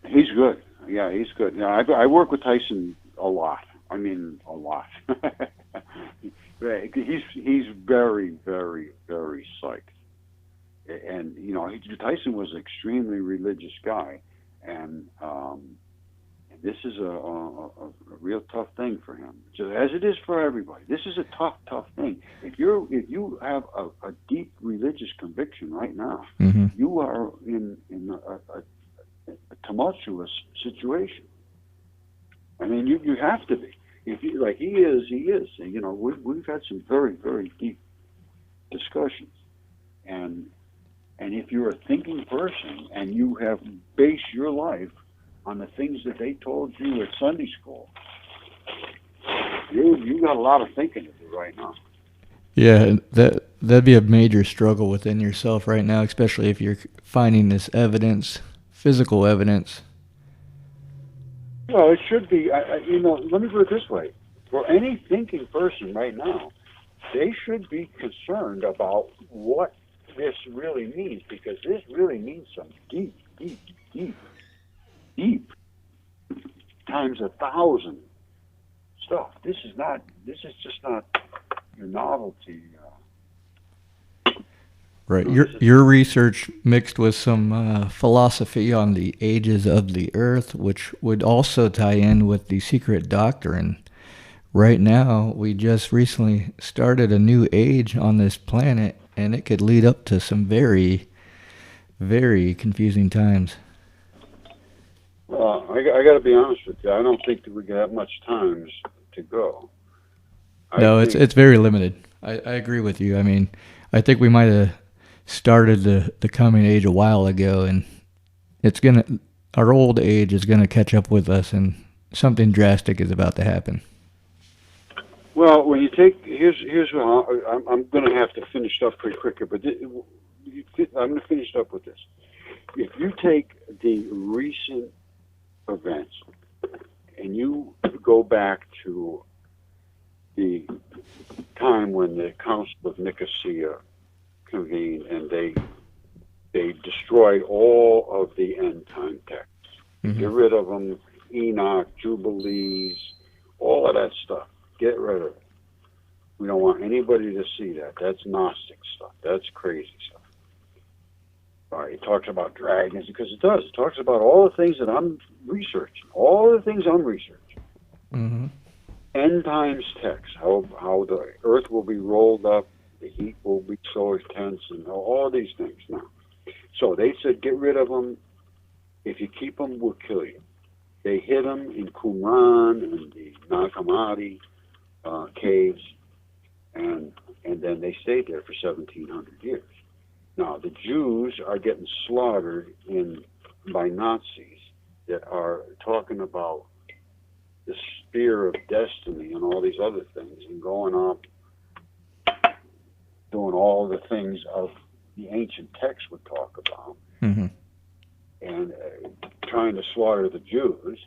He's good. Yeah, he's good. I work with Tyson a lot. I mean, a lot. He's very, very, very psyched. And Tyson was an extremely religious guy, and this is a real tough thing for him, just as it is for everybody. This is a tough thing. If you have a deep religious conviction right now, mm-hmm. you are in a tumultuous situation. I mean, you have to be. If you like, he is. We've had some very, very deep discussions, and if you're a thinking person and you have based your life on the things that they told you at Sunday school, you got a lot of thinking to do right now. Yeah, that'd be a major struggle within yourself right now, especially if you're finding this evidence, physical evidence. Well, it should be. Let me put it this way: for any thinking person right now, they should be concerned about what this really means, because this really means some deep times 1,000 stuff. This is just not your novelty. Right. Your research mixed with some philosophy on the ages of the Earth, which would also tie in with the secret doctrine. Right now, we just recently started a new age on this planet, and it could lead up to some very, very confusing times. Well, I got to be honest with you. I don't think that we have much time to go. It's very limited. I agree with you. I mean, I think we might have started the coming age a while ago, and our old age is gonna catch up with us, and something drastic is about to happen. Well, when you here's how I'm going to have to finish up pretty quickly, but I'm going to finish up with this. If you take the recent events and you go back to the time when the Council of Nicosia convened and they destroyed all of the end time texts, mm-hmm. Get rid of them, Enoch, Jubilees, all of that stuff. Get rid of it. We don't want anybody to see that. That's Gnostic stuff. That's crazy stuff. All right, it talks about dragons, because it does. It talks about all the things that I'm researching. All the things I'm researching. Mm-hmm. End times text, how the earth will be rolled up, the heat will be so intense, and all these things now. So they said, get rid of them. If you keep them, we'll kill you. They hid them in Qumran and the Nag Hammadi caves, and then they stayed there for 1,700 years. Now, the Jews are getting slaughtered by Nazis that are talking about the spear of destiny and all these other things, and going up doing all the things of the ancient texts would talk about, Mm-hmm. and trying to slaughter the Jews.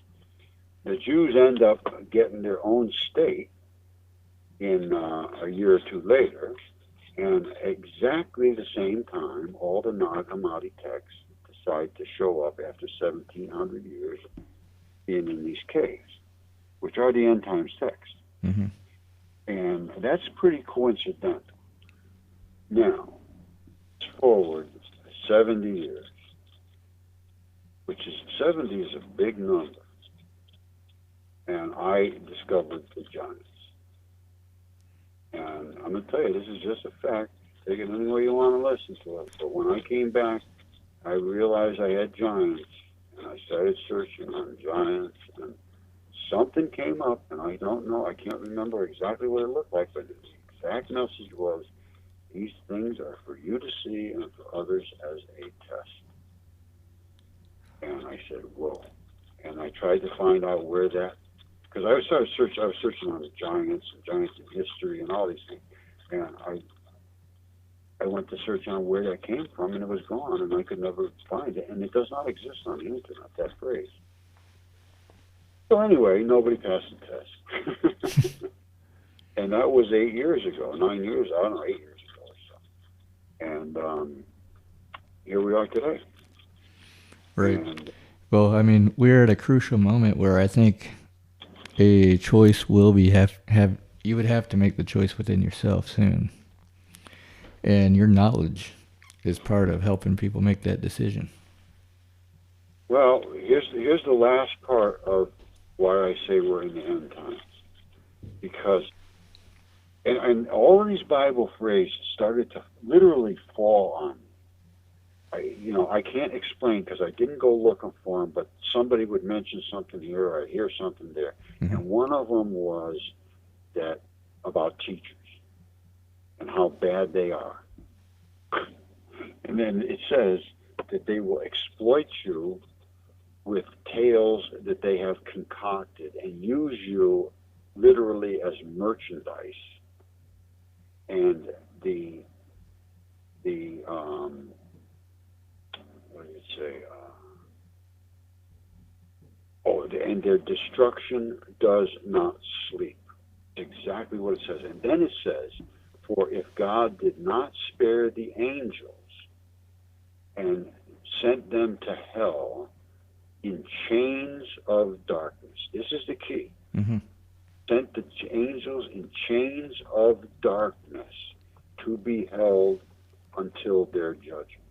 The Jews end up getting their own state in a year or two later, and exactly the same time, all the Nag Hammadi texts decide to show up after 1,700 years being in these caves, which are the end times texts. Mm-hmm. And that's pretty coincidental. Now, forward 70 years, which is 70 is a big number, and I discovered the giants. And I'm going to tell you, this is just a fact. Take it any way you want to listen to it. But when I came back, I realized I had giants, and I started searching on giants, and something came up, and I don't know, I can't remember exactly what it looked like, but the exact message was, these things are for you to see and for others as a test. And I said, whoa. And I tried to find out where that, because I was searching on the giants and giants in history and all these things. And I went to search on where that came from, and it was gone, and I could never find it. And it does not exist on the internet, that phrase. So anyway, nobody passed the test. And that was 8 years ago, 9 years, I don't know, 8 years ago or so. And here we are today. Right. And, well, I mean, we're at a crucial moment where I think a choice will be you would have to make the choice within yourself soon. And your knowledge is part of helping people make that decision. well, here's the last part of why I say we're in the end times. Because, and all of these Bible phrases started to literally fall on me. I can't explain because I didn't go looking for them, but somebody would mention something here or I'd hear something there. Mm-hmm. And one of them was that about teachers and how bad they are. And then it says that they will exploit you with tales that they have concocted and use you literally as merchandise. And what did it say? And their destruction does not sleep. Exactly what it says. And then it says, for if God did not spare the angels and sent them to hell in chains of darkness. This is the key. Mm-hmm. Sent the angels in chains of darkness to be held until their judgment.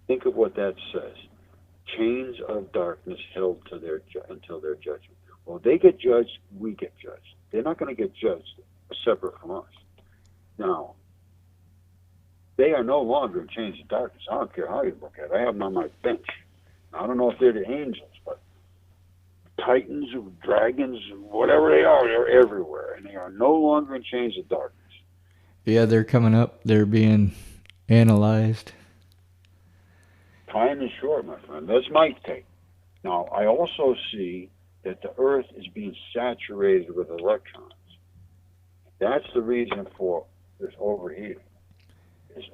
Think of what that says. Chains of darkness held to until their judgment. Well, they get judged, we get judged. They're not going to get judged separate from us. Now, they are no longer in chains of darkness. I don't care how you look at it. I have them on my bench. I don't know if they're the angels, but titans, dragons, whatever they are, they're everywhere, and they are no longer in chains of darkness. Yeah, they're coming up. They're being analyzed. Time is short, my friend. That's my take. Now, I also see that the Earth is being saturated with electrons. That's the reason for this overheating, is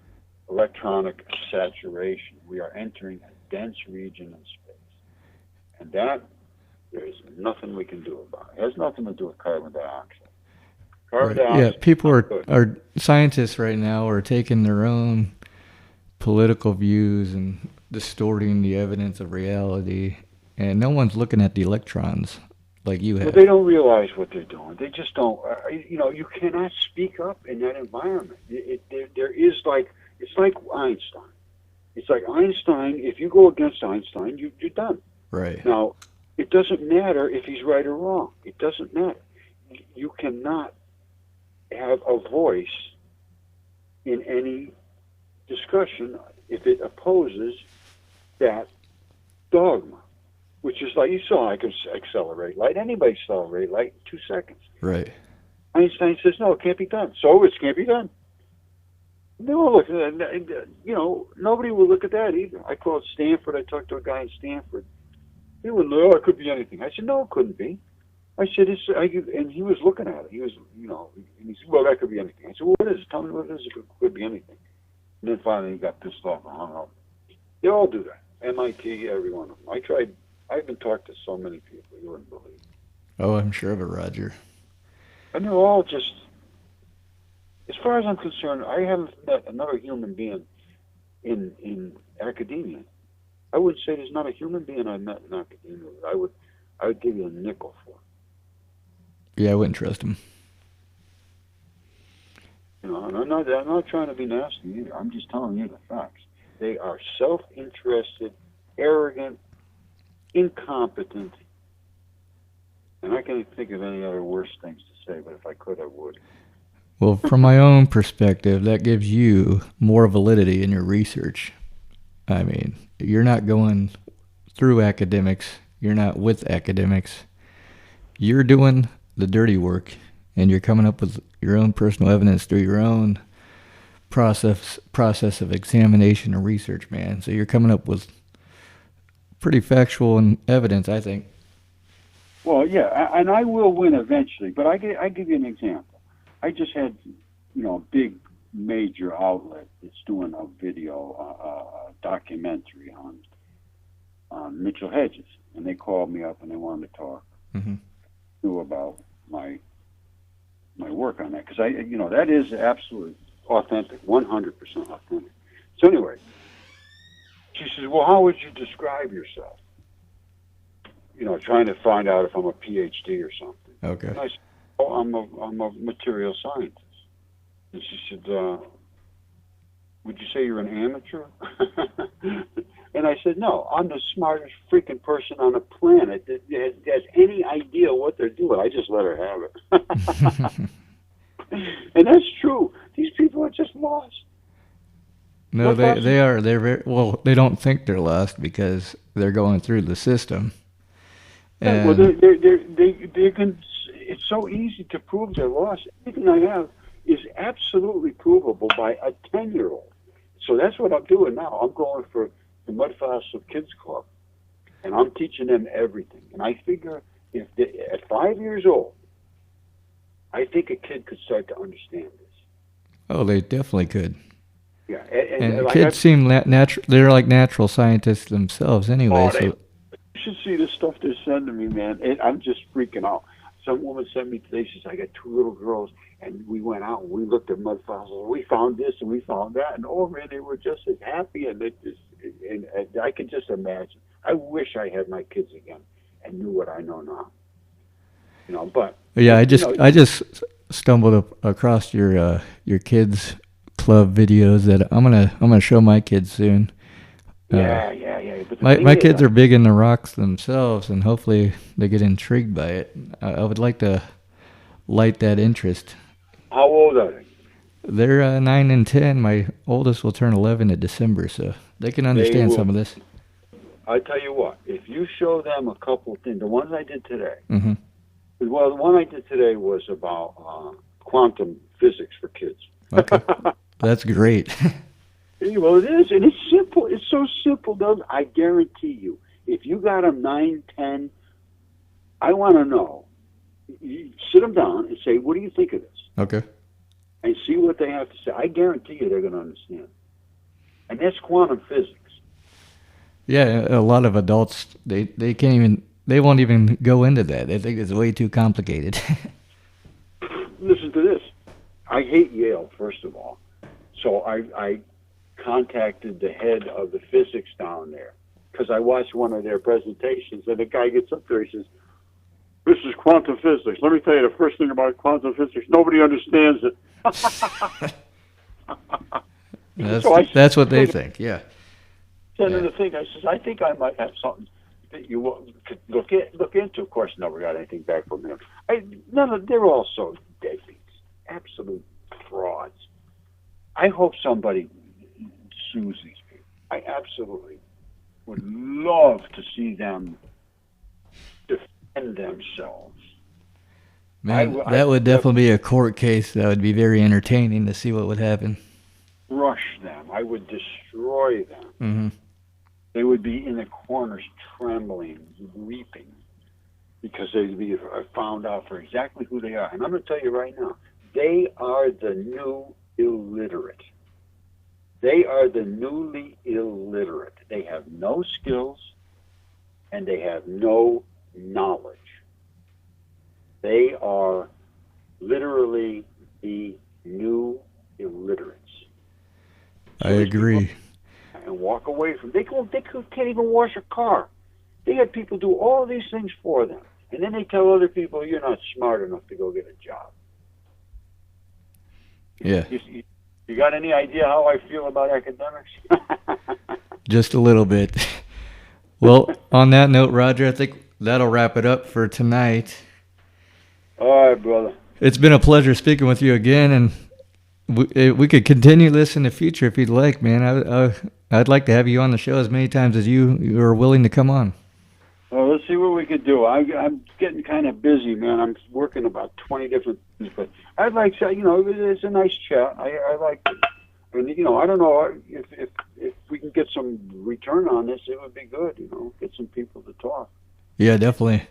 electronic saturation. We are entering a dense region in space. And that, there is nothing we can do about it. It has nothing to do with carbon dioxide. Carbon dioxide. Yeah, people are scientists right now are taking their own political views and distorting the evidence of reality, and no one's looking at the electrons like you Well, have. they don't realize what they're doing. They just don't. You cannot speak up in that environment. There is like, it's like Einstein. It's like Einstein. If you go against Einstein, you're done. Right. Now, it doesn't matter if he's right or wrong. It doesn't matter. You cannot have a voice in any discussion if it opposes that dogma, which is like, you saw I can accelerate light. Anybody can accelerate light in 2 seconds. Right. Einstein says, no, it can't be done. So it can't be done. They will look at that. Nobody will look at that either. I called Stanford. I talked to a guy in Stanford. He went, no, it could be anything. I said, no, it couldn't be. I said, and he was looking at it. He was, and he said, well, that could be anything. I said, well, what is it? Tell me what it is. It could be anything. And then finally he got pissed off and hung up. They all do that. MIT, every one of them. I've been talked to so many people, you wouldn't believe. Oh, I'm sure of it, Roger. And they're all just, as far as I'm concerned, I haven't met another human being in academia. I would say there's not a human being I've met in academia that I would give you a nickel for. Yeah, I wouldn't trust him. And I'm not trying to be nasty either. I'm just telling you the facts. They are self-interested, arrogant, incompetent, and I can't think of any other worse things to say, but if I could, I would. Well, from my own perspective, that gives you more validity in your research. I mean, you're not going through academics. You're not with academics. You're doing the dirty work, and you're coming up with your own personal evidence through your own process of examination and research, man. So you're coming up with pretty factual and evidence, I think. Well, yeah, and I will win eventually, but I give you an example. I just had, a big major outlet that's doing a video, documentary on Mitchell Hedges, and they called me up and they wanted to talk about my work on that, because that is absolutely authentic, 100% authentic. So anyway, she says, well, how would you describe yourself? Trying to find out if I'm a PhD or something. Okay. And I said, oh, I'm a material scientist. And she said, would you say you're an amateur? And I said, no, I'm the smartest freaking person on the planet that has any idea what they're doing. I just let her have it. And that's true. These people are just lost. No, they are. They're very well. They don't think they're lost because they're going through the system. And well, they can. It's so easy to prove they're lost. Everything I have is absolutely provable by a 10-year-old. So that's what I'm doing now. I'm going for the Mud Fossil Kids Club, and I'm teaching them everything. And I figure at 5 years old, I think a kid could start to understand this. Oh, they definitely could. Yeah, and like kids seem natural. They're like natural scientists themselves, anyway. You should see the stuff they're sending me, man. I'm just freaking out. Some woman sent me today. She said, I got 2 little girls, and we went out and we looked at mud fossils. We found this and we found that, and man, they were just as happy. And and I can just imagine. I wish I had my kids again and knew what I know now. But yeah, I just stumbled across your kids club videos that I'm gonna show my kids soon. Yeah. But my kids are big into rocks themselves, and hopefully they get intrigued by it. I would like to light that interest. How old are they? They're 9 and 10. My oldest will turn 11 in December, so they can understand some of this. I tell you what, if you show them a couple things, the ones I did today. Mm-hmm. Well, the one I did today was about quantum physics for kids. Okay, that's great. Well, it is, and it's simple. It's so simple, Doug. I guarantee you, if you got them 9, 10, I want to know. You sit them down and say, what do you think of this? Okay. And see what they have to say. I guarantee you they're going to understand. And that's quantum physics. Yeah, a lot of adults, they can't even, they won't even go into that. They think it's way too complicated. Listen to this. I hate Yale, first of all. So I contacted the head of the physics down there because I watched one of their presentations, and the guy gets up there, he says, This is quantum physics. Let me tell you the first thing about quantum physics. Nobody understands it. That's what they think, yeah. Send in the thing. I says, I think I might have something that you could look into. Of course, never got anything back from him. They're all so deadbeats, absolute frauds. I hope somebody sues these people. I absolutely would love to see them defend themselves. Man, that would definitely be a court case. That would be very entertaining to see what would happen. Crush them. I would destroy them. Mm-hmm. They would be in the corners trembling, weeping, because they'd be found out for exactly who they are. And I'm going to tell you right now, they are the new illiterate. They are the newly illiterate. They have no skills and they have no knowledge. They are literally the new illiterates. I agree. And walk away from. They can't even wash a car. They had people do all these things for them, and then they tell other people, "You're not smart enough to go get a job." Yeah. You got any idea how I feel about academics? Just a little bit. Well, on that note, Roger, I think that'll wrap it up for tonight. All right, brother. It's been a pleasure speaking with you again, and we could continue this in the future if you'd like, man. I'd like to have you on the show as many times as you are willing to come on. Well, let's see what we could do. I'm getting kind of busy, man. I'm working about 20 different things, but I'd like to, it's a nice chat. I like it. And, I don't know if we can get some return on this, it would be good, get some people to talk. Yeah, definitely.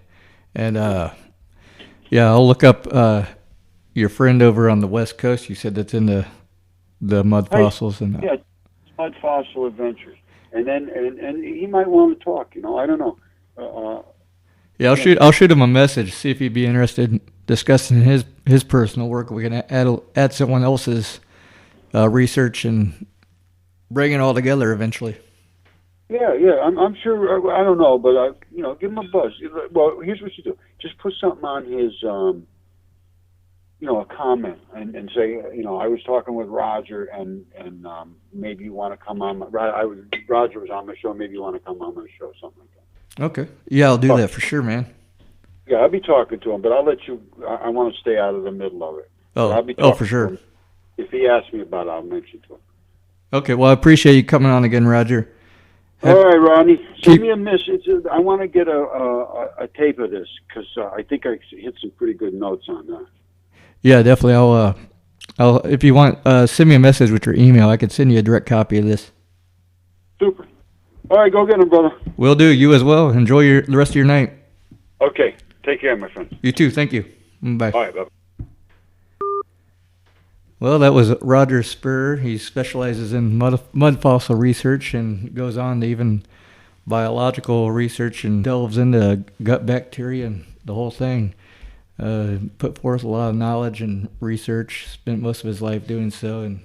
And, I'll look up your friend over on the West Coast. You said that's in the mud fossils. Yeah, Mud Fossil Adventures. And then and he might want to talk, I don't know. I'll shoot him a message, see if he'd be interested in discussing his personal work. We can add someone else's research and bring it all together eventually. Yeah. I'm sure. I don't know, but give him a buzz. Well, here's what you do: just put something on his, a comment, and say, I was talking with Roger, and maybe you want to come on. Roger was on my show. Maybe you want to come on my show, something like that. Okay. Yeah, I'll do that for sure, man. Yeah, I'll be talking to him, but I'll let you. I want to stay out of the middle of it. Oh, for sure. If he asks me about it, I'll mention to him. Okay, well, I appreciate you coming on again, Roger. All right, Ronnie. Send me a message. I want to get a tape of this because I think I hit some pretty good notes on that. Yeah, definitely. I'll if you want, send me a message with your email. I can send you a direct copy of this. Super. All right, go get him, brother. Will do. You as well. Enjoy the rest of your night. Okay. Take care, my friend. You too. Thank you. Bye. All right, bye. Well, that was Roger Spurr. He specializes in mud fossil research and goes on to even biological research and delves into gut bacteria and the whole thing. Put forth a lot of knowledge and research, spent most of his life doing so, and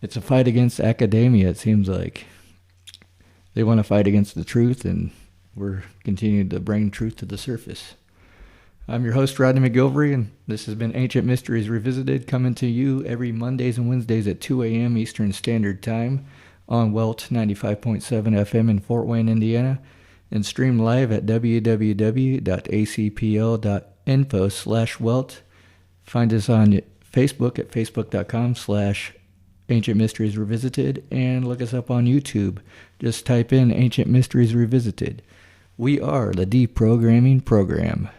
it's a fight against academia, it seems like. They want to fight against the truth, and we're continuing to bring truth to the surface. I'm your host, Rodney McGilvery, and this has been Ancient Mysteries Revisited, coming to you every Mondays and Wednesdays at 2 a.m. Eastern Standard Time on WELT 95.7 FM in Fort Wayne, Indiana, and streamed live at www.acpl.info/WELT. Find us on Facebook at facebook.com/Ancient Mysteries Revisited, and look us up on YouTube. Just type in Ancient Mysteries Revisited. We are the Deprogramming Program.